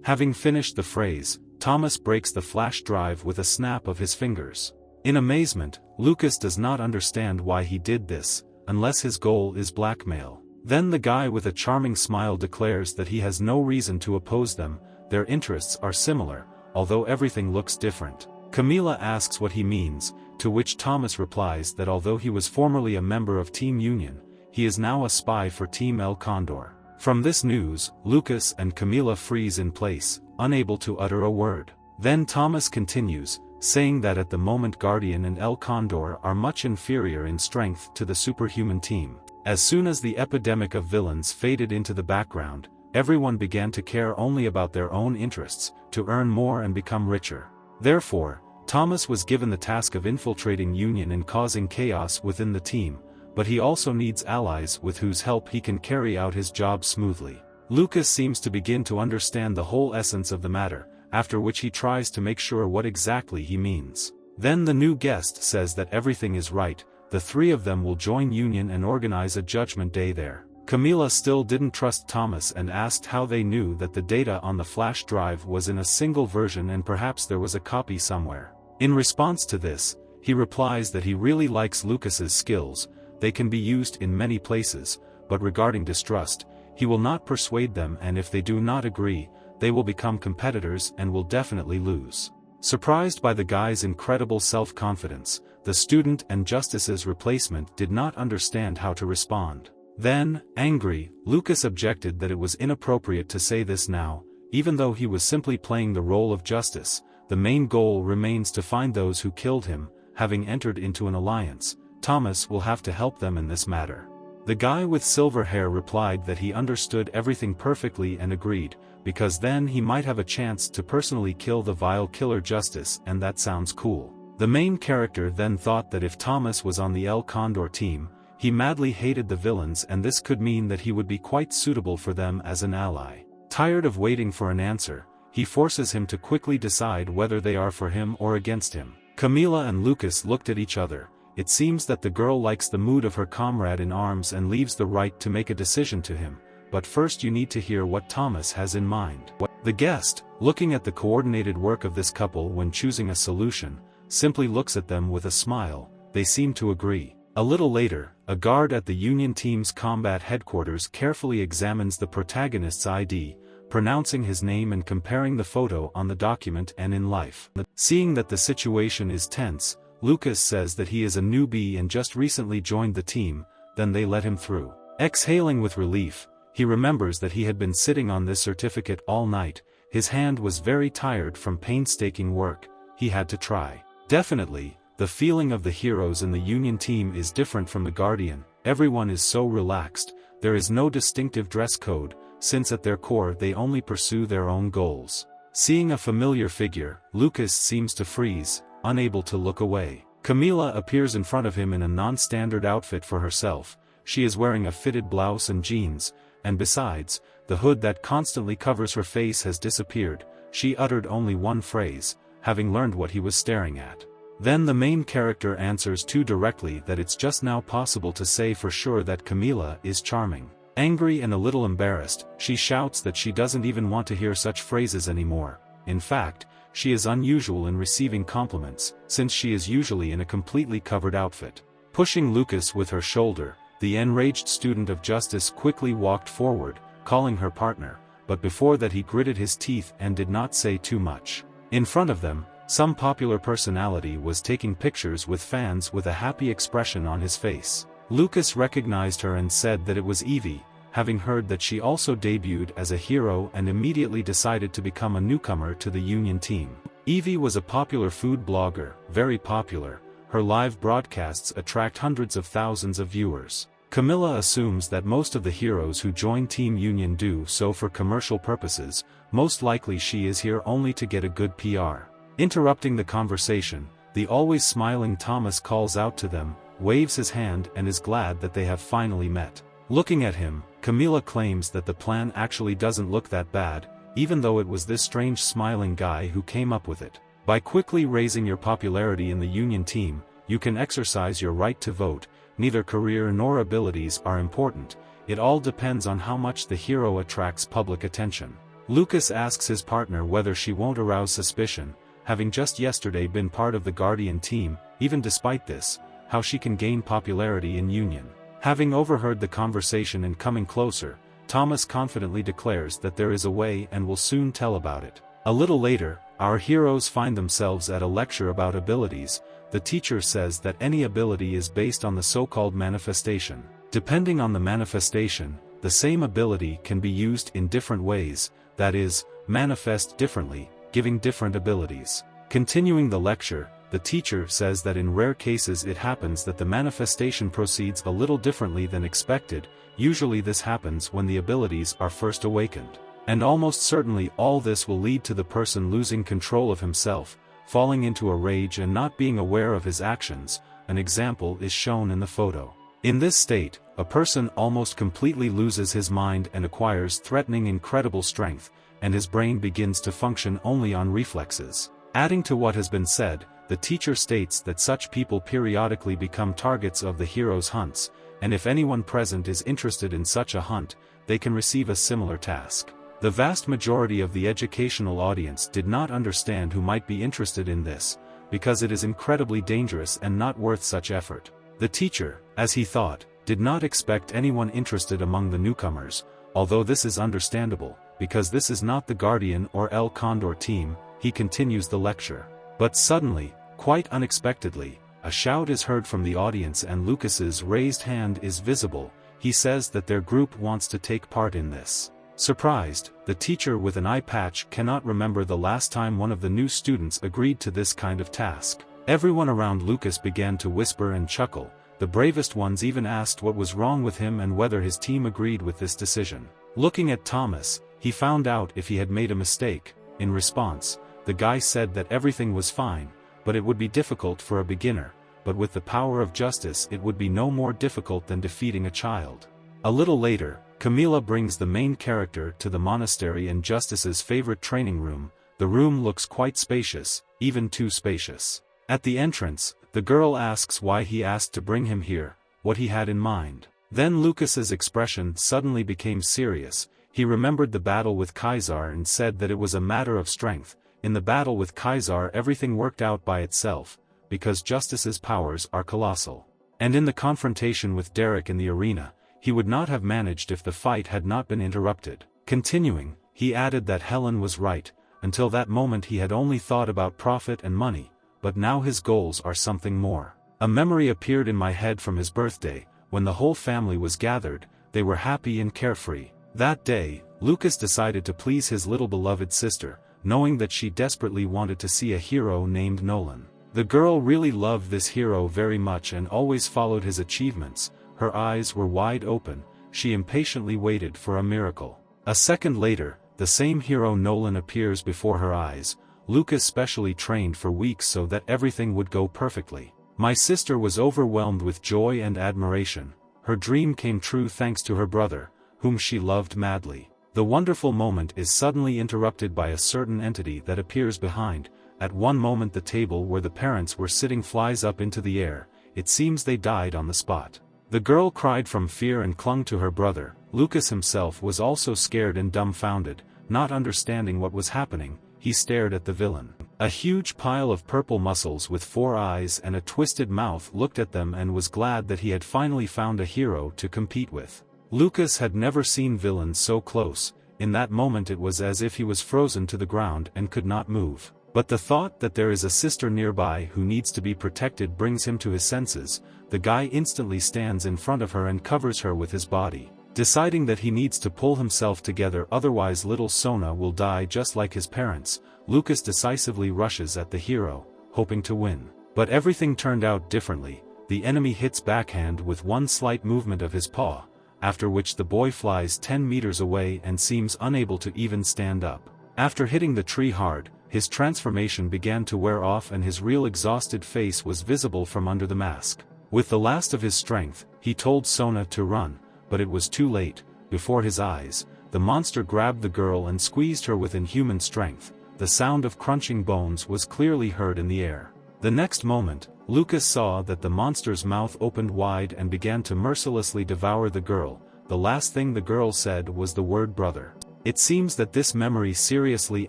Having finished the phrase, Thomas breaks the flash drive with a snap of his fingers. In amazement, Lucas does not understand why he did this, unless his goal is blackmail. Then the guy with a charming smile declares that he has no reason to oppose them, their interests are similar, although everything looks different. Camila asks what he means, to which Thomas replies that although he was formerly a member of Team Union, he is now a spy for Team El Condor. From this news, Lucas and Camila freeze in place, unable to utter a word. Then Thomas continues, saying that at the moment Guardian and El Condor are much inferior in strength to the superhuman team. As soon as the epidemic of villains faded into the background, everyone began to care only about their own interests, to earn more and become richer. Therefore, Thomas was given the task of infiltrating Union and causing chaos within the team, but he also needs allies with whose help he can carry out his job smoothly. Lucas seems to begin to understand the whole essence of the matter, after which he tries to make sure what exactly he means. Then the new guest says that everything is right, the three of them will join Union and organize a judgment day there. Camila still didn't trust Thomas and asked how they knew that the data on the flash drive was in a single version and perhaps there was a copy somewhere. In response to this, he replies that he really likes Lucas's skills, they can be used in many places, but regarding distrust, he will not persuade them, and if they do not agree, they will become competitors and will definitely lose. Surprised by the guy's incredible self-confidence, the student and Justice's replacement did not understand how to respond. Then, angry, Lucas objected that it was inappropriate to say this now, even though he was simply playing the role of Justice. The main goal remains to find those who killed him. Having entered into an alliance, Thomas will have to help them in this matter. The guy with silver hair replied that he understood everything perfectly and agreed, because then he might have a chance to personally kill the vile killer Justice, and that sounds cool. The main character then thought that if Thomas was on the El Condor team, he madly hated the villains and this could mean that he would be quite suitable for them as an ally. Tired of waiting for an answer, he forces him to quickly decide whether they are for him or against him. Camila and Lucas looked at each other. It seems that the girl likes the mood of her comrade in arms and leaves the right to make a decision to him, but first you need to hear what Thomas has in mind. The guest, looking at the coordinated work of this couple when choosing a solution, simply looks at them with a smile. They seem to agree. A little later, a guard at the Union team's combat headquarters carefully examines the protagonist's ID, pronouncing his name and comparing the photo on the document and in life. Seeing that the situation is tense, Lucas says that he is a newbie and just recently joined the team, then they let him through. Exhaling with relief, he remembers that he had been sitting on this certificate all night, his hand was very tired from painstaking work, he had to try. Definitely, the feeling of the heroes in the Union team is different from the Guardian. Everyone is so relaxed, there is no distinctive dress code, since at their core they only pursue their own goals. Seeing a familiar figure, Lucas seems to freeze, unable to look away. Camila appears in front of him in a non-standard outfit for herself. She is wearing a fitted blouse and jeans, and besides, the hood that constantly covers her face has disappeared. She uttered only one phrase, having learned what he was staring at. Then the main character answers too directly that it's just now possible to say for sure that Camila is charming. Angry and a little embarrassed, she shouts that she doesn't even want to hear such phrases anymore. In fact, she is unusual in receiving compliments, since she is usually in a completely covered outfit. Pushing Lucas with her shoulder, the enraged student of Justice quickly walked forward, calling her partner, but before that he gritted his teeth and did not say too much. In front of them, some popular personality was taking pictures with fans with a happy expression on his face. Lucas recognized her and said that it was Evie, having heard that she also debuted as a hero and immediately decided to become a newcomer to the Union team. Evie was a popular food blogger, very popular. Her live broadcasts attract hundreds of thousands of viewers. Camilla assumes that most of the heroes who join Team Union do so for commercial purposes, most likely she is here only to get a good PR. Interrupting the conversation, the always smiling Thomas calls out to them, waves his hand and is glad that they have finally met. Looking at him, Camila claims that the plan actually doesn't look that bad, even though it was this strange smiling guy who came up with it. By quickly raising your popularity in the Union team, you can exercise your right to vote. Neither career nor abilities are important, it all depends on how much the hero attracts public attention. Lucas asks his partner whether she won't arouse suspicion, having just yesterday been part of the Guardian team. Even despite this, how she can gain popularity in Union. Having overheard the conversation and coming closer, Thomas confidently declares that there is a way and will soon tell about it. A little later, our heroes find themselves at a lecture about abilities. The teacher says that any ability is based on the so-called manifestation. Depending on the manifestation, the same ability can be used in different ways, that is, manifest differently, giving different abilities. Continuing the lecture, the teacher says that in rare cases it happens that the manifestation proceeds a little differently than expected. Usually this happens when the abilities are first awakened. And almost certainly all this will lead to the person losing control of himself, falling into a rage and not being aware of his actions. An example is shown in the photo. In this state, a person almost completely loses his mind and acquires threatening incredible strength, and his brain begins to function only on reflexes. Adding to what has been said, the teacher states that such people periodically become targets of the hero's hunts, and if anyone present is interested in such a hunt, they can receive a similar task. The vast majority of the educational audience did not understand who might be interested in this, because it is incredibly dangerous and not worth such effort. The teacher, as he thought, did not expect anyone interested among the newcomers, although this is understandable, because this is not the Guardian or El Condor team. He continues the lecture. But suddenly, quite unexpectedly, a shout is heard from the audience and Lucas's raised hand is visible. He says that their group wants to take part in this. Surprised, the teacher with an eye patch cannot remember the last time one of the new students agreed to this kind of task. Everyone around Lucas began to whisper and chuckle. The bravest ones even asked what was wrong with him and whether his team agreed with this decision. Looking at Thomas, he found out if he had made a mistake. In response, the guy said that everything was fine, but it would be difficult for a beginner, but with the power of justice it would be no more difficult than defeating a child. A little later, Camila brings the main character to the monastery and Justice's favorite training room. The room looks quite spacious, even too spacious. At the entrance, the girl asks why he asked to bring him here, what he had in mind. Then Lucas's expression suddenly became serious. He remembered the battle with Caesar and said that it was a matter of strength. In the battle with Caesar everything worked out by itself, because Justice's powers are colossal. And in the confrontation with Derek in the arena, he would not have managed if the fight had not been interrupted. Continuing, he added that Helen was right. Until that moment he had only thought about profit and money, but now his goals are something more. A memory appeared in my head from his birthday, when the whole family was gathered. They were happy and carefree. That day, Lucas decided to please his little beloved sister, knowing that she desperately wanted to see a hero named Nolan. The girl really loved this hero very much and always followed his achievements. Her eyes were wide open. She impatiently waited for a miracle. A second later, the same hero Nolan appears before her eyes. Lucas specially trained for weeks so that everything would go perfectly. My sister was overwhelmed with joy and admiration. Her dream came true thanks to her brother, whom she loved madly. The wonderful moment is suddenly interrupted by a certain entity that appears behind. At one moment the table where the parents were sitting flies up into the air. It seems they died on the spot. The girl cried from fear and clung to her brother. Lucas himself was also scared and dumbfounded, not understanding what was happening. He stared at the villain. A huge pile of purple muscles with 4 eyes and a twisted mouth looked at them and was glad that he had finally found a hero to compete with. Lucas had never seen villains so close. In that moment it was as if he was frozen to the ground and could not move. But the thought that there is a sister nearby who needs to be protected brings him to his senses. The guy instantly stands in front of her and covers her with his body. Deciding that he needs to pull himself together, otherwise little Sona will die just like his parents, Lucas decisively rushes at the hero, hoping to win. But everything turned out differently. The enemy hits backhand with one slight movement of his paw, after which the boy flies 10 meters away and seems unable to even stand up. After hitting the tree hard, his transformation began to wear off and his real exhausted face was visible from under the mask. With the last of his strength, he told Sona to run. But it was too late. Before his eyes, the monster grabbed the girl and squeezed her with inhuman strength. The sound of crunching bones was clearly heard in the air. The next moment, Lucas saw that the monster's mouth opened wide and began to mercilessly devour the girl. The last thing the girl said was the word brother. It seems that this memory seriously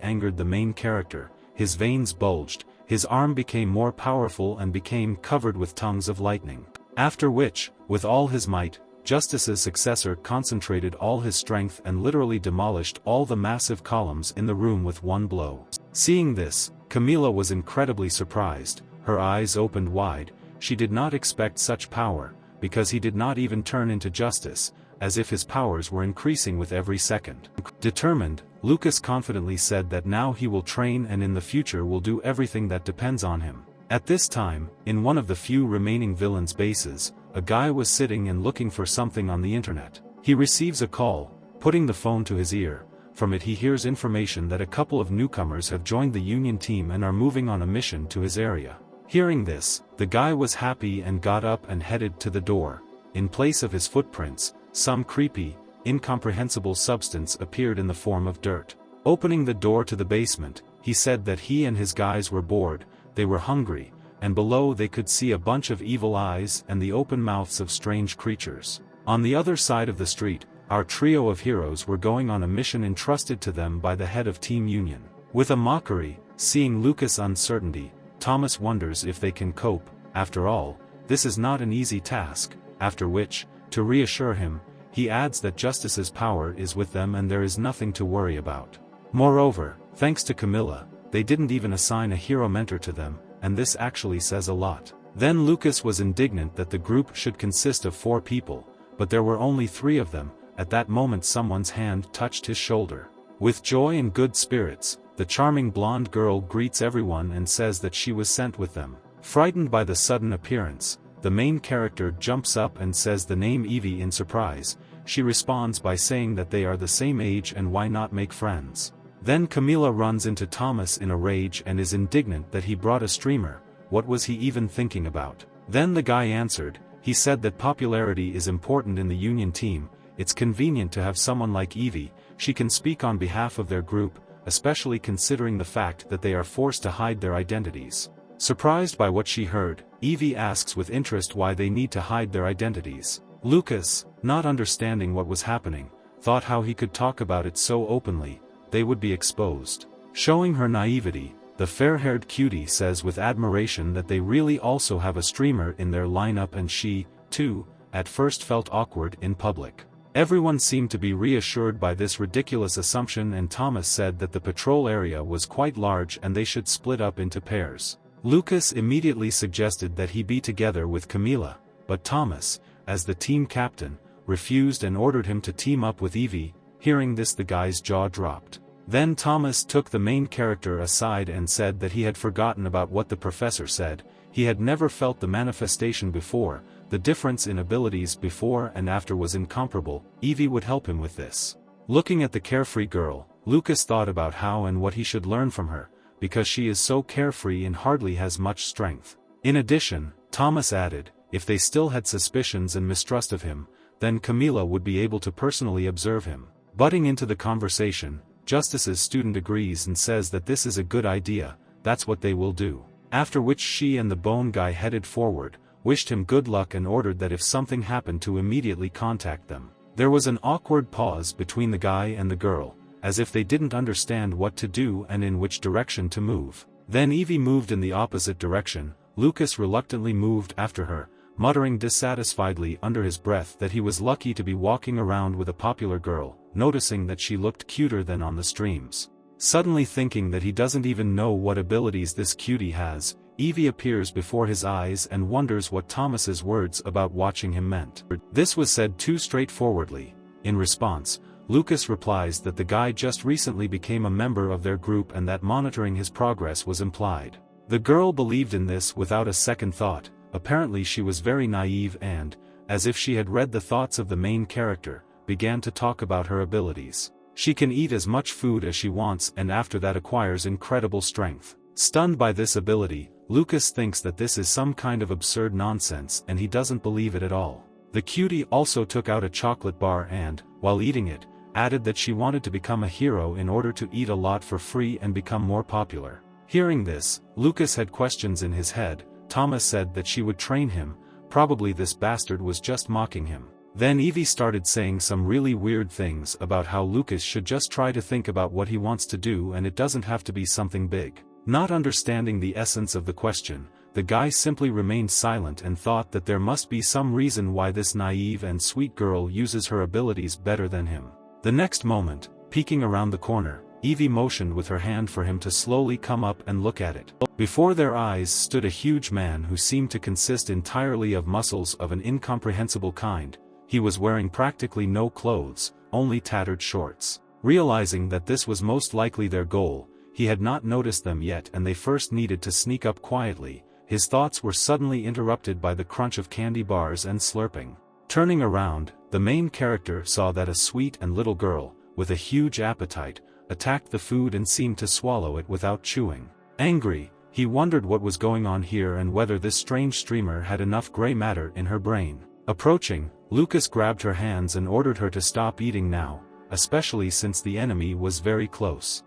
angered the main character, his veins bulged, his arm became more powerful and became covered with tongues of lightning. After which, with all his might, Justice's successor concentrated all his strength and literally demolished all the massive columns in the room with one blow. Seeing this, Camila was incredibly surprised, her eyes opened wide. She did not expect such power, because he did not even turn into Justice, as if his powers were increasing with every second. Determined, Lucas confidently said that now he will train and in the future will do everything that depends on him. At this time, in one of the few remaining villains' bases, a guy was sitting and looking for something on the internet. He receives a call, putting the phone to his ear. From it he hears information that a couple of newcomers have joined the Union team and are moving on a mission to his area. Hearing this, the guy was happy and got up and headed to the door. In place of his footprints, some creepy, incomprehensible substance appeared in the form of dirt. Opening the door to the basement, he said that he and his guys were bored, they were hungry, and below they could see a bunch of evil eyes and the open mouths of strange creatures. On the other side of the street, our trio of heroes were going on a mission entrusted to them by the head of Team Union. With a mockery, seeing Lucas' uncertainty, Thomas wonders if they can cope. After all, this is not an easy task, after which, to reassure him, he adds that Justice's power is with them and there is nothing to worry about. Moreover, thanks to Camila, they didn't even assign a hero mentor to them, and this actually says a lot. Then Lucas was indignant that the group should consist of 4 people, but there were only 3 of them. At that moment someone's hand touched his shoulder. With joy and good spirits, the charming blonde girl greets everyone and says that she was sent with them. Frightened by the sudden appearance, the main character jumps up and says the name Evie in surprise. She responds by saying that they are the same age and why not make friends. Then Camila runs into Thomas in a rage and is indignant that he brought a streamer. What was he even thinking about? Then the guy answered. He said that popularity is important in the Union team. It's convenient to have someone like Evie. She can speak on behalf of their group, especially considering the fact that they are forced to hide their identities. Surprised by what she heard, Evie asks with interest why they need to hide their identities. Lucas, not understanding what was happening, thought how he could talk about it so openly, they would be exposed. Showing her naivety, the fair-haired cutie says with admiration that they really also have a streamer in their lineup and she, too, at first felt awkward in public. Everyone seemed to be reassured by this ridiculous assumption and Thomas said that the patrol area was quite large and they should split up into pairs. Lucas immediately suggested that he be together with Camila, but Thomas, as the team captain, refused and ordered him to team up with Evie. Hearing this the guy's jaw dropped. Then Thomas took the main character aside and said that he had forgotten about what the professor said. He had never felt the manifestation before. The difference in abilities before and after was incomparable. Evie would help him with this. Looking at the carefree girl, Lucas thought about how and what he should learn from her, because she is so carefree and hardly has much strength. In addition, Thomas added, if they still had suspicions and mistrust of him, then Camila would be able to personally observe him. Butting into the conversation, Justice's student agrees and says that this is a good idea, that's what they will do. After which she and the bone guy headed forward, wished him good luck and ordered that if something happened to immediately contact them. There was an awkward pause between the guy and the girl, as if they didn't understand what to do and in which direction to move. Then Evie moved in the opposite direction. Lucas reluctantly moved after her, muttering dissatisfiedly under his breath that he was lucky to be walking around with a popular girl, noticing that she looked cuter than on the streams. Suddenly thinking that he doesn't even know what abilities this cutie has, Evie appears before his eyes and wonders what Thomas's words about watching him meant. This was said too straightforwardly. In response, Lucas replies that the guy just recently became a member of their group and that monitoring his progress was implied. The girl believed in this without a second thought. Apparently she was very naive and, as if she had read the thoughts of the main character, began to talk about her abilities. She can eat as much food as she wants and after that acquires incredible strength. Stunned by this ability, Lucas thinks that this is some kind of absurd nonsense and he doesn't believe it at all. The cutie also took out a chocolate bar and, while eating it, added that she wanted to become a hero in order to eat a lot for free and become more popular. Hearing this, Lucas had questions in his head. Thomas said that she would train him. Probably this bastard was just mocking him. Then Evie started saying some really weird things about how Lucas should just try to think about what he wants to do and it doesn't have to be something big. Not understanding the essence of the question, the guy simply remained silent and thought that there must be some reason why this naive and sweet girl uses her abilities better than him. The next moment, peeking around the corner, Evie motioned with her hand for him to slowly come up and look at it. Before their eyes stood a huge man who seemed to consist entirely of muscles of an incomprehensible kind. He was wearing practically no clothes, only tattered shorts. Realizing that this was most likely their goal, he had not noticed them yet and they first needed to sneak up quietly. His thoughts were suddenly interrupted by the crunch of candy bars and slurping. Turning around, the main character saw that a sweet and little girl, with a huge appetite, attacked the food and seemed to swallow it without chewing. Angry, he wondered what was going on here and whether this strange streamer had enough gray matter in her brain. Approaching, Lucas grabbed her hands and ordered her to stop eating now, especially since the enemy was very close.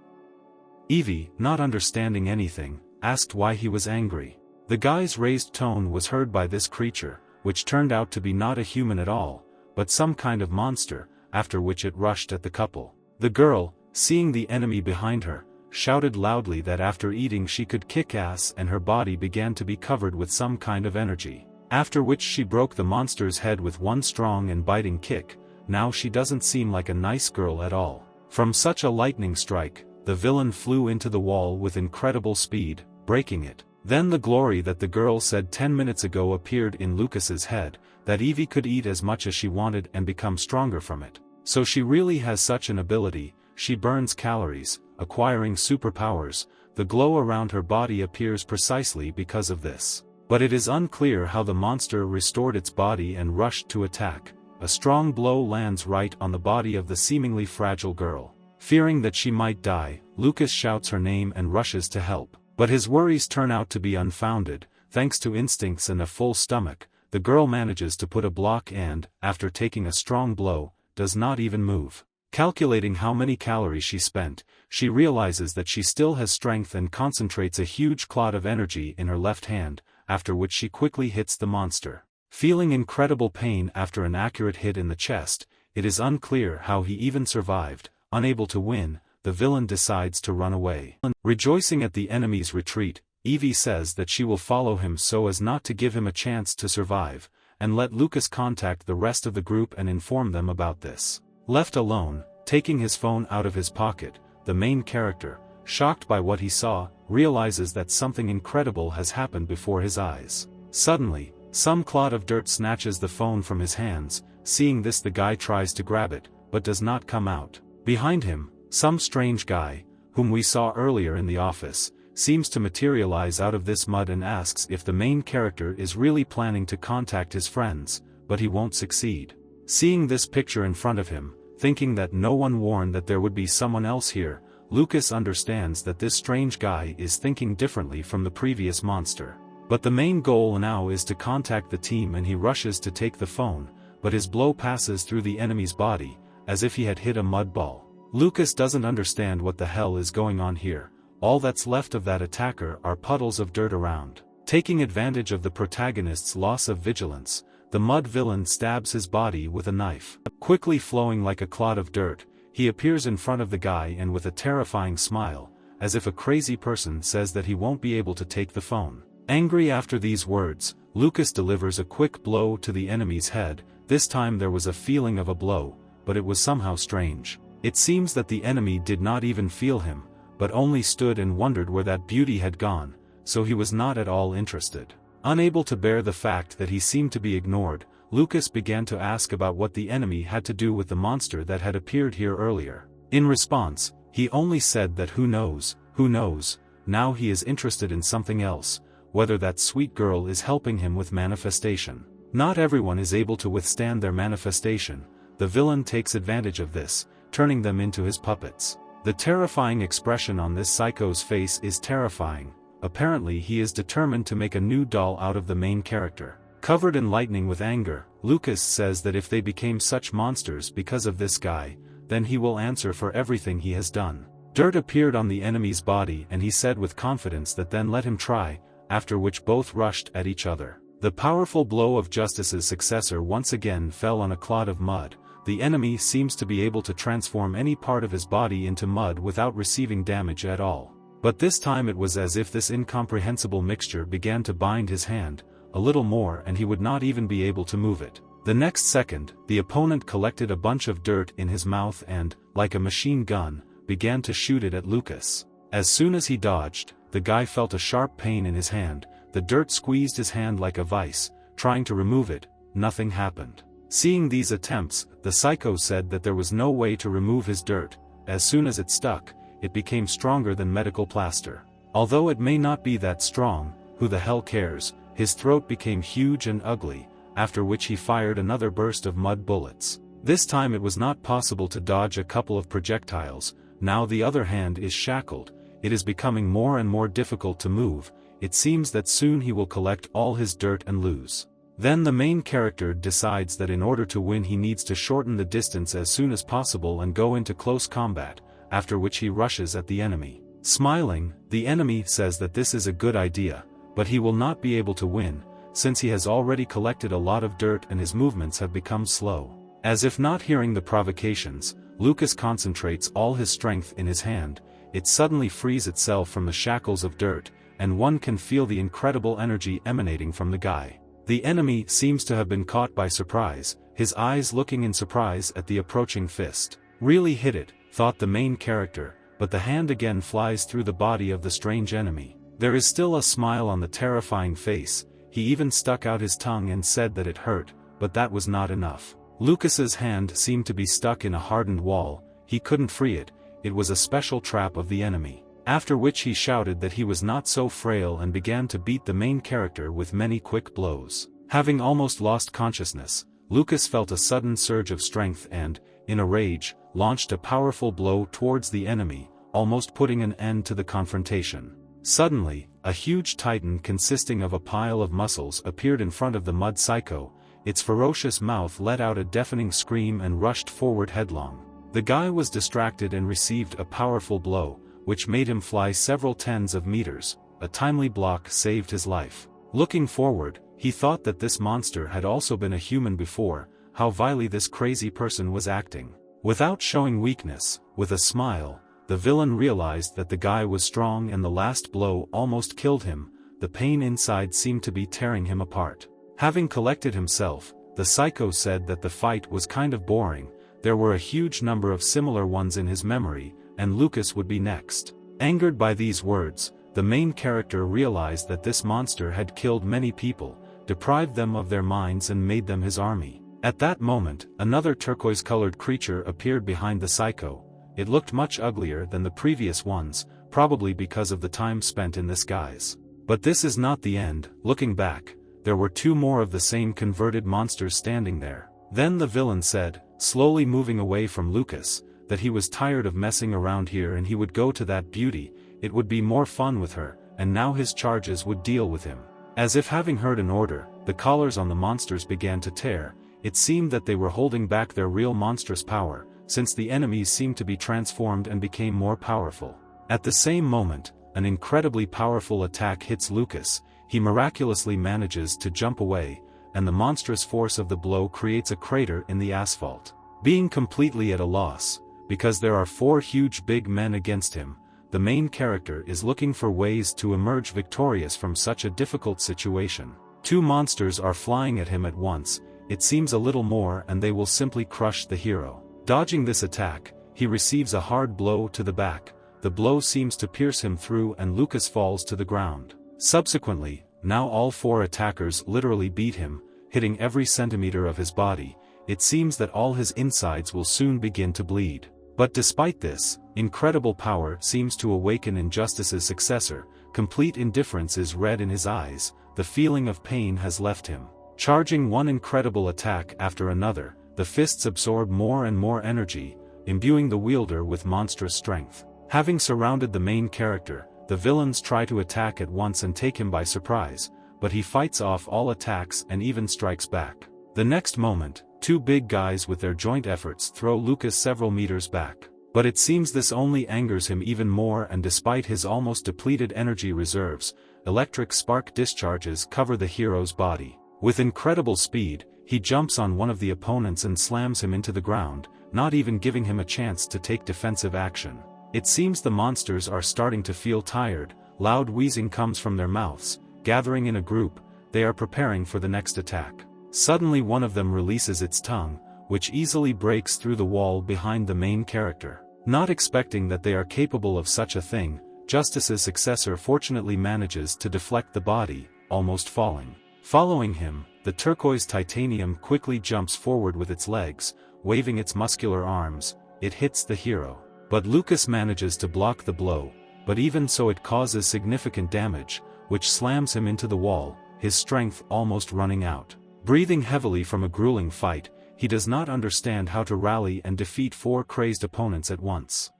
Evie, not understanding anything, asked why he was angry. The guy's raised tone was heard by this creature, which turned out to be not a human at all, but some kind of monster, after which it rushed at the couple. The girl, seeing the enemy behind her, shouted loudly that after eating she could kick ass and her body began to be covered with some kind of energy. After which she broke the monster's head with one strong and biting kick. Now she doesn't seem like a nice girl at all. From such a lightning strike, the villain flew into the wall with incredible speed, breaking it. Then the glory that the girl said 10 minutes ago appeared in Lucas's head, that Evie could eat as much as she wanted and become stronger from it. So she really has such an ability. She burns calories, acquiring superpowers. The glow around her body appears precisely because of this. But it is unclear how the monster restored its body and rushed to attack. A strong blow lands right on the body of the seemingly fragile girl. Fearing that she might die, Lucas shouts her name and rushes to help. But his worries turn out to be unfounded. Thanks to instincts and a full stomach, the girl manages to put a block and, after taking a strong blow, does not even move. Calculating how many calories she spent, she realizes that she still has strength and concentrates a huge clot of energy in her left hand, after which she quickly hits the monster. Feeling incredible pain after an accurate hit in the chest, it is unclear how he even survived. Unable to win, the villain decides to run away. Rejoicing at the enemy's retreat, Evie says that she will follow him so as not to give him a chance to survive, and let Lucas contact the rest of the group and inform them about this. Left alone, taking his phone out of his pocket, the main character, shocked by what he saw, realizes that something incredible has happened before his eyes. Suddenly, some clod of dirt snatches the phone from his hands. Seeing this, the guy tries to grab it, but does not come out. Behind him, some strange guy, whom we saw earlier in the office, seems to materialize out of this mud and asks if the main character is really planning to contact his friends, but he won't succeed. Seeing this picture in front of him, thinking that no one warned that there would be someone else here, Lucas understands that this strange guy is thinking differently from the previous monster. But the main goal now is to contact the team and he rushes to take the phone, but his blow passes through the enemy's body, as if he had hit a mud ball. Lucas doesn't understand what the hell is going on here. All that's left of that attacker are puddles of dirt around. Taking advantage of the protagonist's loss of vigilance, the mud villain stabs his body with a knife. Quickly flowing like a clod of dirt, he appears in front of the guy and with a terrifying smile, as if a crazy person says that he won't be able to take the phone. Angry after these words, Lucas delivers a quick blow to the enemy's head. This time there was a feeling of a blow, but it was somehow strange. It seems that the enemy did not even feel him, but only stood and wondered where that beauty had gone, so he was not at all interested. Unable to bear the fact that he seemed to be ignored, Lucas began to ask about what the enemy had to do with the monster that had appeared here earlier. In response, he only said that who knows, now he is interested in something else, whether that sweet girl is helping him with manifestation. Not everyone is able to withstand their manifestation. The villain takes advantage of this, turning them into his puppets. The terrifying expression on this psycho's face is terrifying. Apparently he is determined to make a new doll out of the main character. Covered in lightning with anger, Lucas says that if they became such monsters because of this guy, then he will answer for everything he has done. Dirt appeared on the enemy's body and he said with confidence that then let him try, after which both rushed at each other. The powerful blow of Justice's successor once again fell on a clod of mud. The enemy seems to be able to transform any part of his body into mud without receiving damage at all. But this time it was as if this incomprehensible mixture began to bind his hand, a little more and he would not even be able to move it. The next second, the opponent collected a bunch of dirt in his mouth and, like a machine gun, began to shoot it at Lucas. As soon as he dodged, the guy felt a sharp pain in his hand. The dirt squeezed his hand like a vice. Trying to remove it, nothing happened. Seeing these attempts, the psycho said that there was no way to remove his dirt. As soon as it stuck, it became stronger than medical plaster. Although it may not be that strong, who the hell cares? His throat became huge and ugly, after which he fired another burst of mud bullets. This time it was not possible to dodge a couple of projectiles. Now the other hand is shackled. It is becoming more and more difficult to move. It seems that soon he will collect all his dirt and lose. Then the main character decides that in order to win he needs to shorten the distance as soon as possible and go into close combat, after which he rushes at the enemy. Smiling, the enemy says that this is a good idea, but he will not be able to win, since he has already collected a lot of dirt and his movements have become slow. As if not hearing the provocations, Lucas concentrates all his strength in his hand. It suddenly frees itself from the shackles of dirt, and one can feel the incredible energy emanating from the guy. The enemy seems to have been caught by surprise, his eyes looking in surprise at the approaching fist. Really hit it, thought the main character, but the hand again flies through the body of the strange enemy. There is still a smile on the terrifying face. He even stuck out his tongue and said that it hurt, but that was not enough. Lucas's hand seemed to be stuck in a hardened wall. He couldn't free it. It was a special trap of the enemy. After which he shouted that he was not so frail and began to beat the main character with many quick blows. Having almost lost consciousness, Lucas felt a sudden surge of strength and, in a rage, launched a powerful blow towards the enemy, almost putting an end to the confrontation. Suddenly, a huge titan consisting of a pile of muscles appeared in front of the mud psycho. Its ferocious mouth let out a deafening scream and rushed forward headlong. The guy was distracted and received a powerful blow, which made him fly several tens of meters. A timely block saved his life. Looking forward, he thought that this monster had also been a human before. How vilely this crazy person was acting. Without showing weakness, with a smile, the villain realized that the guy was strong and the last blow almost killed him. The pain inside seemed to be tearing him apart. Having collected himself, the psycho said that the fight was kind of boring. There were a huge number of similar ones in his memory, and Lucas would be next. Angered by these words, the main character realized that this monster had killed many people, deprived them of their minds and made them his army. At that moment, another turquoise-colored creature appeared behind the psycho. It looked much uglier than the previous ones, probably because of the time spent in this guise. But this is not the end. Looking back, there were two more of the same converted monsters standing there. Then the villain said, slowly moving away from Lucas, that he was tired of messing around here and he would go to that beauty. It would be more fun with her, and now his charges would deal with him. As if having heard an order, the collars on the monsters began to tear. It seemed that they were holding back their real monstrous power, since the enemies seemed to be transformed and became more powerful. At the same moment, an incredibly powerful attack hits Lucas. He miraculously manages to jump away, and the monstrous force of the blow creates a crater in the asphalt. Being completely at a loss, because there are four huge big men against him, the main character is looking for ways to emerge victorious from such a difficult situation. Two monsters are flying at him at once. It seems a little more and they will simply crush the hero. Dodging this attack, he receives a hard blow to the back. The blow seems to pierce him through and Lucas falls to the ground. Subsequently, now all four attackers literally beat him, hitting every centimeter of his body. It seems that all his insides will soon begin to bleed. But despite this, incredible power seems to awaken in Justice's successor. Complete indifference is read in his eyes. The feeling of pain has left him. Charging one incredible attack after another, the fists absorb more and more energy, imbuing the wielder with monstrous strength. Having surrounded the main character, the villains try to attack at once and take him by surprise, but he fights off all attacks and even strikes back. The next moment, two big guys with their joint efforts throw Lucas several meters back. But it seems this only angers him even more, and despite his almost depleted energy reserves, electric spark discharges cover the hero's body. With incredible speed, he jumps on one of the opponents and slams him into the ground, not even giving him a chance to take defensive action. It seems the monsters are starting to feel tired. Loud wheezing comes from their mouths. Gathering in a group, they are preparing for the next attack. Suddenly one of them releases its tongue, which easily breaks through the wall behind the main character. Not expecting that they are capable of such a thing, Justice's successor fortunately manages to deflect the body, almost falling. Following him, the turquoise titanium quickly jumps forward with its legs, waving its muscular arms. It hits the hero. But Lucas manages to block the blow, but even so it causes significant damage, which slams him into the wall, his strength almost running out. Breathing heavily from a grueling fight, he does not understand how to rally and defeat 4 crazed opponents at once.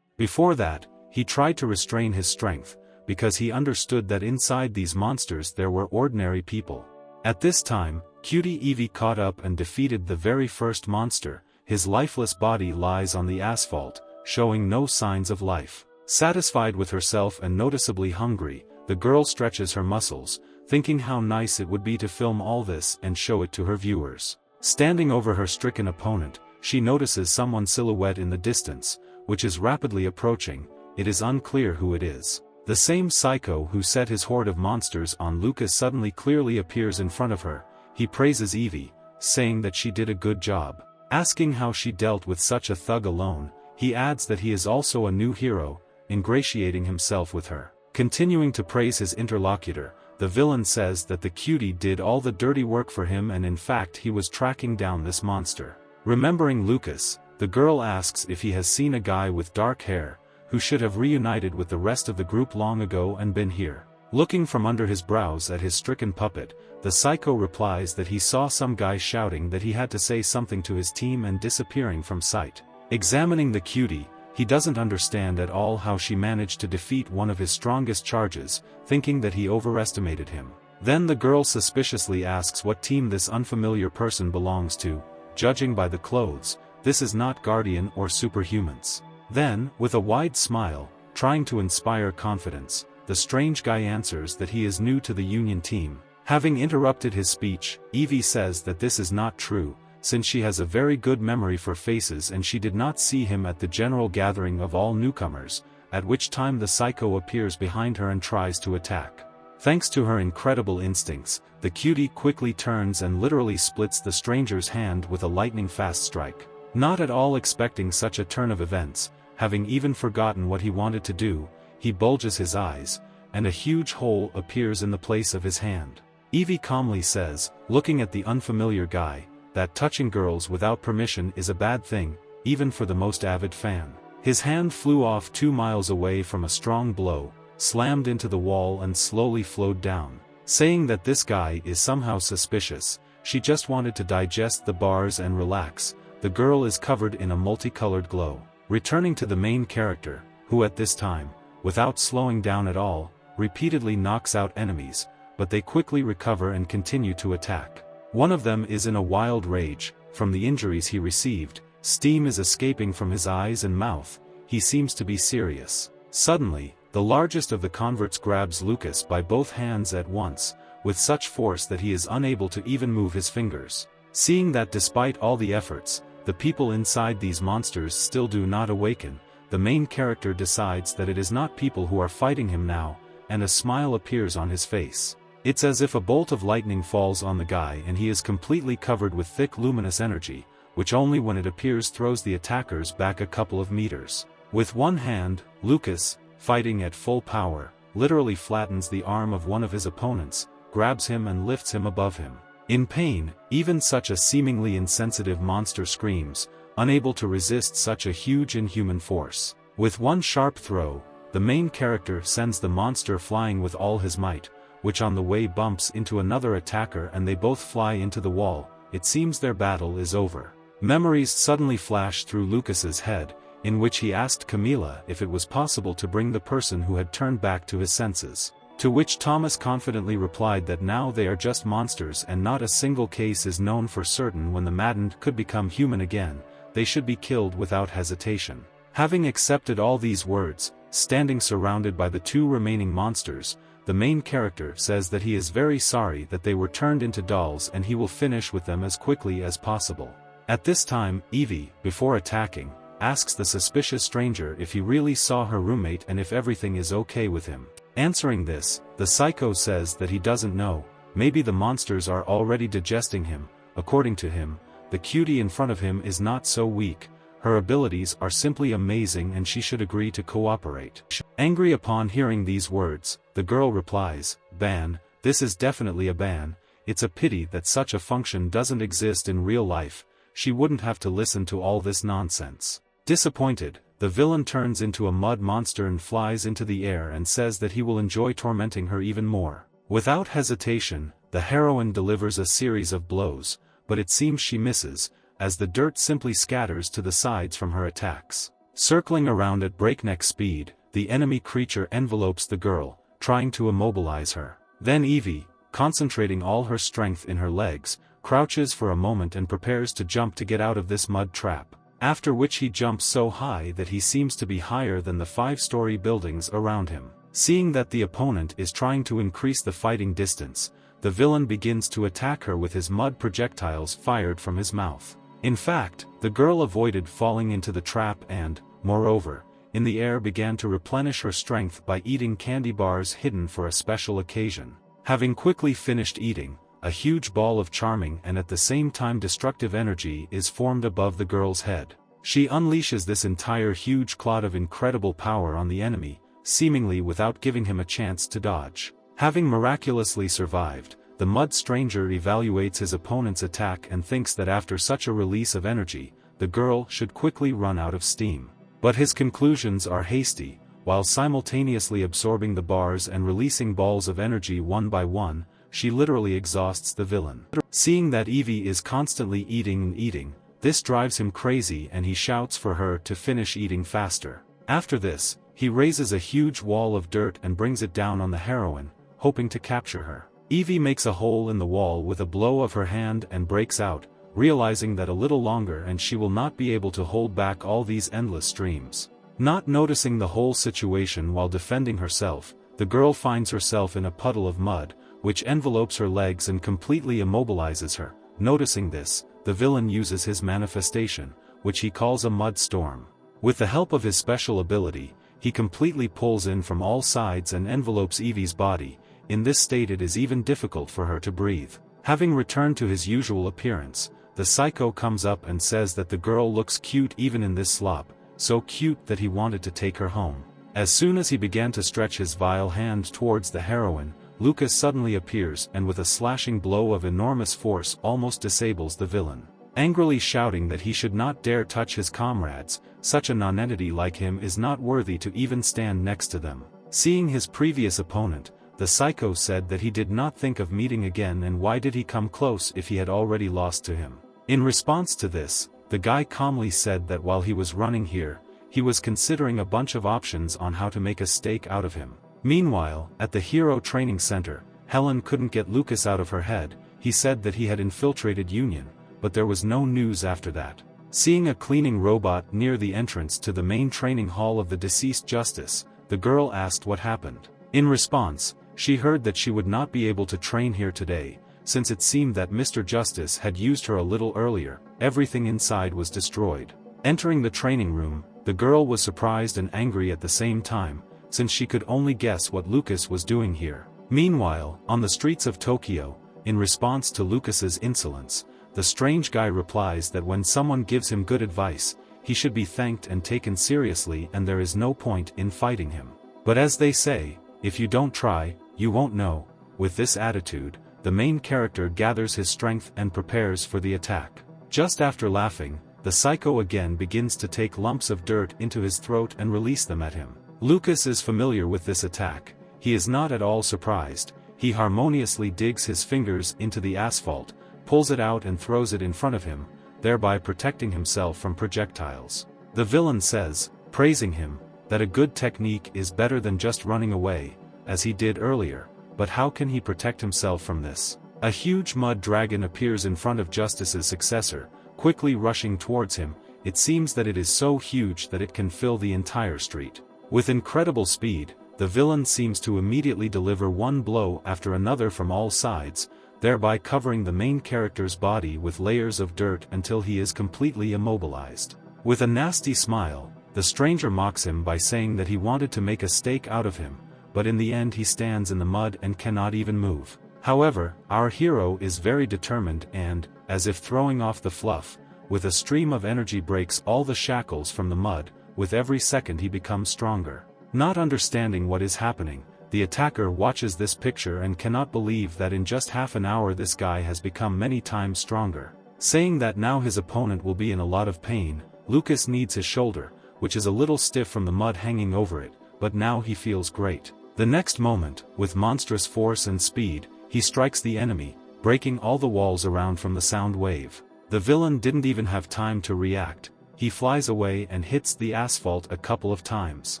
Before that, he tried to restrain his strength, because he understood that inside these monsters there were ordinary people. At this time, Cutie Evie caught up and defeated the very first monster. His lifeless body lies on the asphalt, showing no signs of life. Satisfied with herself and noticeably hungry, the girl stretches her muscles, thinking how nice it would be to film all this and show it to her viewers. Standing over her stricken opponent, she notices someone's silhouette in the distance, which is rapidly approaching. It is unclear who it is. The same psycho who set his horde of monsters on Lucas suddenly clearly appears in front of her. He praises Evie, saying that she did a good job. Asking how she dealt with such a thug alone, he adds that he is also a new hero, ingratiating himself with her. Continuing to praise his interlocutor, the villain says that the cutie did all the dirty work for him and in fact he was tracking down this monster. Remembering Lucas, the girl asks if he has seen a guy with dark hair, who should have reunited with the rest of the group long ago and been here. Looking from under his brows at his stricken puppet, the psycho replies that he saw some guy shouting that he had to say something to his team and disappearing from sight. Examining the cutie, he doesn't understand at all how she managed to defeat one of his strongest charges, thinking that he overestimated him. Then the girl suspiciously asks what team this unfamiliar person belongs to. Judging by the clothes, this is not Guardian or Superhumans. Then, with a wide smile, trying to inspire confidence, the strange guy answers that he is new to the Union team. Having interrupted his speech, Evie says that this is not true, since she has a very good memory for faces and she did not see him at the general gathering of all newcomers, at which time the psycho appears behind her and tries to attack. Thanks to her incredible instincts, the cutie quickly turns and literally splits the stranger's hand with a lightning-fast strike. Not at all expecting such a turn of events, having even forgotten what he wanted to do, he bulges his eyes, and a huge hole appears in the place of his hand. Evie calmly says, looking at the unfamiliar guy, that touching girls without permission is a bad thing, even for the most avid fan. His hand flew off 2 miles away from a strong blow, slammed into the wall and slowly flowed down. Saying that this guy is somehow suspicious, she just wanted to digest the bars and relax. The girl is covered in a multicolored glow. Returning to the main character, who at this time, without slowing down at all, repeatedly knocks out enemies, but they quickly recover and continue to attack. One of them is in a wild rage. From the injuries he received, steam is escaping from his eyes and mouth. He seems to be serious. Suddenly, the largest of the converts grabs Lucas by both hands at once, with such force that he is unable to even move his fingers. Seeing that despite all the efforts, the people inside these monsters still do not awaken, the main character decides that it is not people who are fighting him now, and a smile appears on his face. It's as if a bolt of lightning falls on the guy and he is completely covered with thick luminous energy, which only when it appears throws the attackers back a couple of meters. With one hand, Lucas, fighting at full power, literally flattens the arm of one of his opponents, grabs him and lifts him above him. In pain, even such a seemingly insensitive monster screams, unable to resist such a huge inhuman force. With one sharp throw, the main character sends the monster flying with all his might, which on the way bumps into another attacker and they both fly into the wall. It seems their battle is over. Memories suddenly flash through Lucas's head, in which he asked Camila if it was possible to bring the person who had turned back to his senses. To which Thomas confidently replied that now they are just monsters and not a single case is known for certain when the maddened could become human again, they should be killed without hesitation. Having accepted all these words, standing surrounded by the two remaining monsters, the main character says that he is very sorry that they were turned into dolls and he will finish with them as quickly as possible. At this time, Evie, before attacking, asks the suspicious stranger if he really saw her roommate and if everything is okay with him. Answering this, the psycho says that he doesn't know, maybe the monsters are already digesting him. According to him, the cutie in front of him is not so weak, her abilities are simply amazing and she should agree to cooperate. Angry upon hearing these words, the girl replies, "Ban, this is definitely a ban, it's a pity that such a function doesn't exist in real life, she wouldn't have to listen to all this nonsense." Disappointed, the villain turns into a mud monster and flies into the air and says that he will enjoy tormenting her even more. Without hesitation, the heroine delivers a series of blows, but it seems she misses, as the dirt simply scatters to the sides from her attacks. Circling around at breakneck speed, the enemy creature envelopes the girl, trying to immobilize her. Then Evie, concentrating all her strength in her legs, crouches for a moment and prepares to jump to get out of this mud trap, after which he jumps so high that he seems to be higher than the 5-story buildings around him. Seeing that the opponent is trying to increase the fighting distance, the villain begins to attack her with his mud projectiles fired from his mouth. In fact, the girl avoided falling into the trap and, moreover, in the air began to replenish her strength by eating candy bars hidden for a special occasion. Having quickly finished eating, a huge ball of charming and at the same time destructive energy is formed above the girl's head. She unleashes this entire huge clod of incredible power on the enemy, seemingly without giving him a chance to dodge. Having miraculously survived, the mud stranger evaluates his opponent's attack and thinks that after such a release of energy, the girl should quickly run out of steam. But his conclusions are hasty, while simultaneously absorbing the bars and releasing balls of energy one by one, she literally exhausts the villain. Seeing that Evie is constantly eating and eating, this drives him crazy and he shouts for her to finish eating faster. After this, he raises a huge wall of dirt and brings it down on the heroine, hoping to capture her. Evie makes a hole in the wall with a blow of her hand and breaks out, realizing that a little longer and she will not be able to hold back all these endless streams. Not noticing the whole situation while defending herself, the girl finds herself in a puddle of mud, which envelopes her legs and completely immobilizes her. Noticing this, the villain uses his manifestation, which he calls a mud storm. With the help of his special ability, he completely pulls in from all sides and envelopes Evie's body. In this state it is even difficult for her to breathe. Having returned to his usual appearance, the psycho comes up and says that the girl looks cute even in this slop, so cute that he wanted to take her home. As soon as he began to stretch his vile hand towards the heroine, Lucas suddenly appears and with a slashing blow of enormous force almost disables the villain. Angrily shouting that he should not dare touch his comrades, such a nonentity like him is not worthy to even stand next to them. Seeing his previous opponent, the psycho said that he did not think of meeting again and why did he come close if he had already lost to him. In response to this, the guy calmly said that while he was running here, he was considering a bunch of options on how to make a stake out of him. Meanwhile, at the Hero Training Center, Helen couldn't get Lucas out of her head. He said that he had infiltrated Union, but there was no news after that. Seeing a cleaning robot near the entrance to the main training hall of the deceased justice, the girl asked what happened. In response, she heard that she would not be able to train here today, since it seemed that Mr. Justice had used her a little earlier. Everything inside was destroyed. Entering the training room, the girl was surprised and angry at the same time, since she could only guess what Lucas was doing here. Meanwhile, on the streets of Tokyo, in response to Lucas's insolence, the strange guy replies that when someone gives him good advice, he should be thanked and taken seriously and there is no point in fighting him. But as they say, if you don't try, you won't know. With this attitude, the main character gathers his strength and prepares for the attack. Just after laughing, the psycho again begins to take lumps of dirt into his throat and release them at him. Lucas is familiar with this attack. He is not at all surprised. He harmoniously digs his fingers into the asphalt, pulls it out and throws it in front of him, thereby protecting himself from projectiles. The villain says, praising him, that a good technique is better than just running away, as he did earlier, but how can he protect himself from this? A huge mud dragon appears in front of Justice's successor, quickly rushing towards him. it seems that it is so huge that it can fill the entire street. With incredible speed, the villain seems to immediately deliver one blow after another from all sides, thereby covering the main character's body with layers of dirt until he is completely immobilized. With a nasty smile, the stranger mocks him by saying that he wanted to make a steak out of him, but in the end he stands in the mud and cannot even move. However, our hero is very determined and, as if throwing off the fluff, with a stream of energy breaks all the shackles from the mud. With every second he becomes stronger. Not understanding what is happening, the attacker watches this picture and cannot believe that in just half an hour this guy has become many times stronger. Saying that now his opponent will be in a lot of pain, Lucas kneads his shoulder, which is a little stiff from the mud hanging over it, but now he feels great. The next moment, with monstrous force and speed, he strikes the enemy, breaking all the walls around from the sound wave. The villain didn't even have time to react. He flies away and hits the asphalt a couple of times.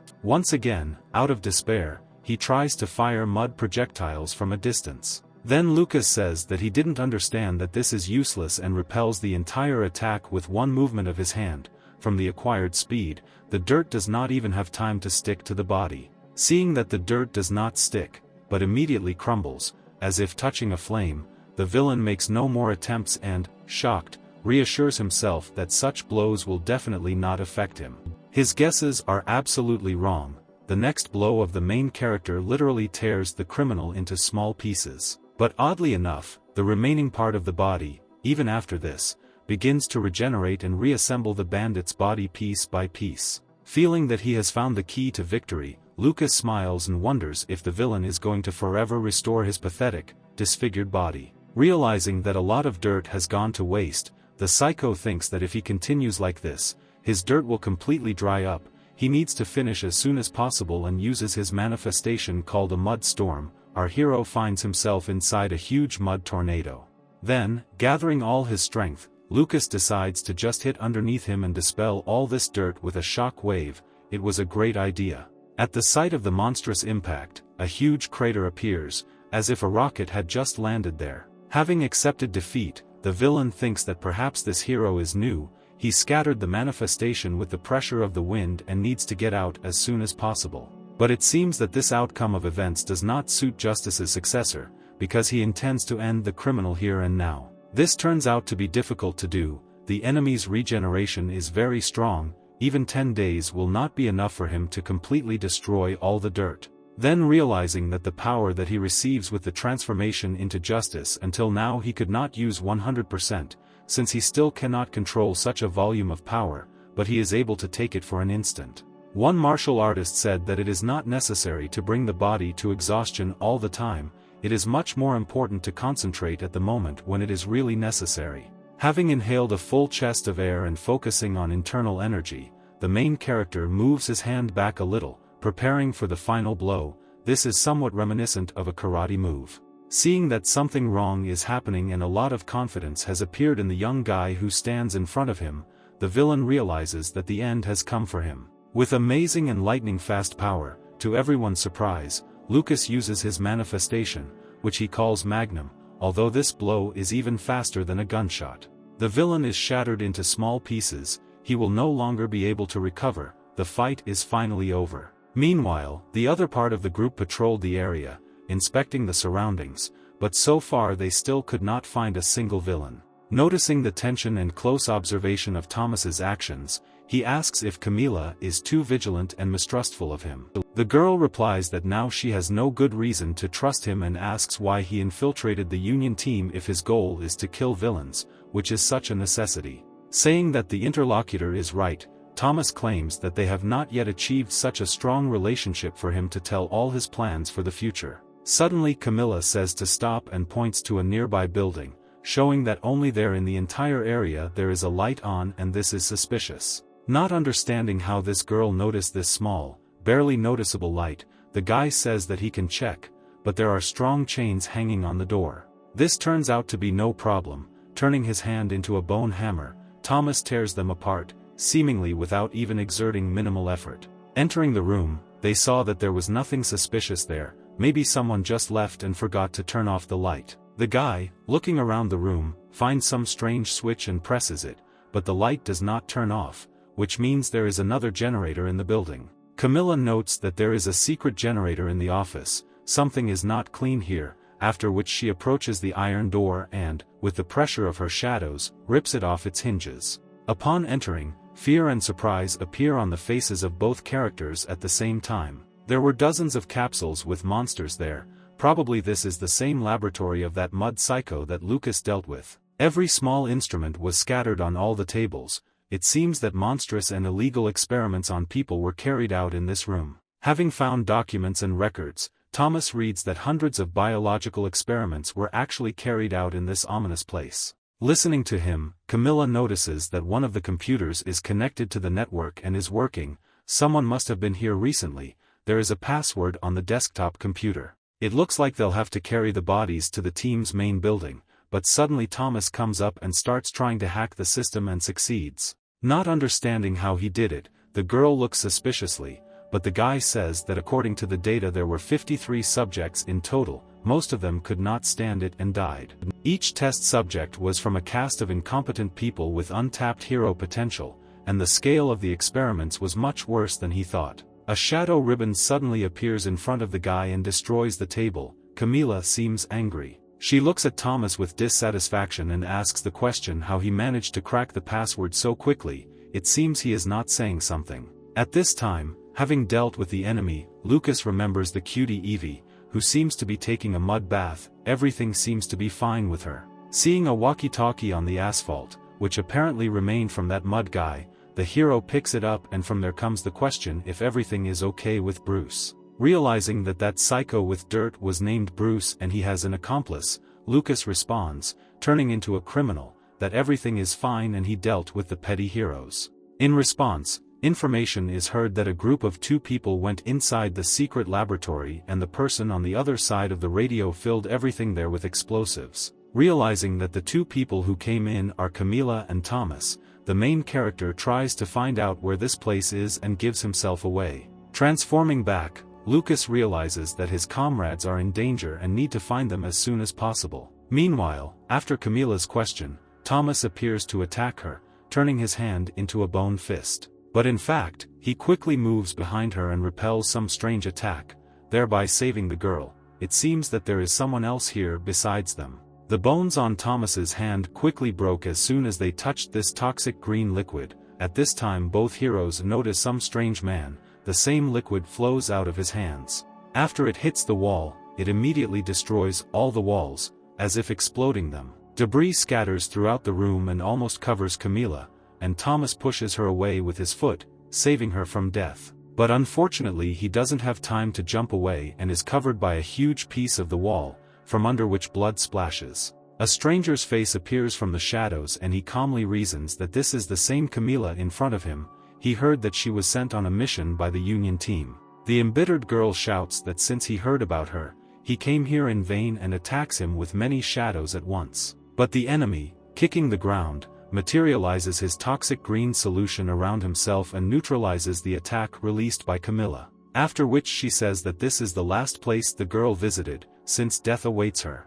Once again, out of despair, he tries to fire mud projectiles from a distance. Then Lucas says that he didn't understand that this is useless and repels the entire attack with one movement of his hand. From the acquired speed, the dirt does not even have time to stick to the body. Seeing that the dirt does not stick, but immediately crumbles, as if touching a flame, the villain makes no more attempts and, shocked, reassures himself that such blows will definitely not affect him. His guesses are absolutely wrong. The next blow of the main character literally tears the criminal into small pieces. But oddly enough, the remaining part of the body, even after this, begins to regenerate and reassemble the bandit's body piece by piece. Feeling that he has found the key to victory, Lucas smiles and wonders if the villain is going to forever restore his pathetic, disfigured body. Realizing that a lot of dirt has gone to waste, the psycho thinks that if he continues like this, his dirt will completely dry up. He needs to finish as soon as possible and uses his manifestation called a mud storm. Our hero finds himself inside a huge mud tornado. Then, gathering all his strength, Lucas decides to just hit underneath him and dispel all this dirt with a shock wave. It was a great idea. At the sight of the monstrous impact, a huge crater appears, as if a rocket had just landed there. Having accepted defeat, the villain thinks that perhaps this hero is new. He scattered the manifestation with the pressure of the wind and needs to get out as soon as possible. But it seems that this outcome of events does not suit Justice's successor, because he intends to end the criminal here and now. This turns out to be difficult to do. The enemy's regeneration is very strong. Even 10 days will not be enough for him to completely destroy all the dirt. Then realizing that the power that he receives with the transformation into Justice until now he could not use 100%, since he still cannot control such a volume of power, but he is able to take it for an instant. One martial artist said that it is not necessary to bring the body to exhaustion all the time. It is much more important to concentrate at the moment when it is really necessary. Having inhaled a full chest of air and focusing on internal energy, the main character moves his hand back a little, preparing for the final blow. This is somewhat reminiscent of a karate move. Seeing that something wrong is happening and a lot of confidence has appeared in the young guy who stands in front of him, the villain realizes that the end has come for him. With amazing and lightning-fast power, to everyone's surprise, Lucas uses his manifestation, which he calls Magnum, although this blow is even faster than a gunshot. The villain is shattered into small pieces. He will no longer be able to recover. The fight is finally over. Meanwhile, the other part of the group patrolled the area, inspecting the surroundings, but so far they still could not find a single villain. Noticing the tension and close observation of Thomas's actions, he asks if Camila is too vigilant and mistrustful of him. The girl replies that now she has no good reason to trust him and asks why he infiltrated the Union team if his goal is to kill villains, which is such a necessity. Saying that the interlocutor is right, Thomas claims that they have not yet achieved such a strong relationship for him to tell all his plans for the future. Suddenly Camilla says to stop and points to a nearby building, showing that only there in the entire area there is a light on, and this is suspicious. Not understanding how this girl noticed this small, barely noticeable light, the guy says that he can check, but there are strong chains hanging on the door. This turns out to be no problem. Turning his hand into a bone hammer, Thomas tears them apart, seemingly without even exerting minimal effort. Entering the room, they saw that there was nothing suspicious there. Maybe someone just left and forgot to turn off the light. The guy, looking around the room, finds some strange switch and presses it, but the light does not turn off, which means there is another generator in the building. Camilla notes that there is a secret generator in the office, something is not clean here, after which she approaches the iron door and, with the pressure of her shadows, rips it off its hinges. Upon entering, fear and surprise appear on the faces of both characters at the same time. There were dozens of capsules with monsters there, probably this is the same laboratory of that mud psycho that Lucas dealt with. Every small instrument was scattered on all the tables. It seems that monstrous and illegal experiments on people were carried out in this room. Having found documents and records, Thomas reads that hundreds of biological experiments were actually carried out in this ominous place. Listening to him, Camilla notices that one of the computers is connected to the network and is working. Someone must have been here recently. There is a password on the desktop computer. It looks like they'll have to carry the bodies to the team's main building, but suddenly Thomas comes up and starts trying to hack the system and succeeds. Not understanding how he did it, the girl looks suspiciously, but the guy says that according to the data there were 53 subjects in total, most of them could not stand it and died. Each test subject was from a cast of incompetent people with untapped hero potential, and the scale of the experiments was much worse than he thought. A shadow ribbon suddenly appears in front of the guy and destroys the table. Camilla seems angry. She looks at Thomas with dissatisfaction and asks the question how he managed to crack the password so quickly. It seems he is not saying something. At this time, having dealt with the enemy, Lucas remembers the cutie Evie, who seems to be taking a mud bath. Everything seems to be fine with her. Seeing a walkie-talkie on the asphalt, which apparently remained from that mud guy, the hero picks it up and from there comes the question if everything is okay with Bruce. Realizing that that psycho with dirt was named Bruce and he has an accomplice, Lucas responds, turning into a criminal, that everything is fine and he dealt with the petty heroes. In response, information is heard that a group of 2 people went inside the secret laboratory and the person on the other side of the radio filled everything there with explosives. Realizing that the 2 people who came in are Camilla and Thomas, the main character tries to find out where this place is and gives himself away. Transforming back, Lucas realizes that his comrades are in danger and need to find them as soon as possible. Meanwhile, after Camilla's question, Thomas appears to attack her, turning his hand into a bone fist. But in fact, he quickly moves behind her and repels some strange attack, thereby saving the girl. It seems that there is someone else here besides them. The bones on Thomas's hand quickly broke as soon as they touched this toxic green liquid. At this time both heroes notice some strange man. The same liquid flows out of his hands. After it hits the wall, it immediately destroys all the walls, as if exploding them. Debris scatters throughout the room and almost covers Camilla, and Thomas pushes her away with his foot, saving her from death. But unfortunately he doesn't have time to jump away and is covered by a huge piece of the wall, from under which blood splashes. A stranger's face appears from the shadows and he calmly reasons that this is the same Camilla in front of him. He heard that she was sent on a mission by the Union team. The embittered girl shouts that since he heard about her, he came here in vain and attacks him with many shadows at once. But the enemy, kicking the ground, materializes his toxic green solution around himself and neutralizes the attack released by Camilla. After which she says that this is the last place the girl visited, since death awaits her.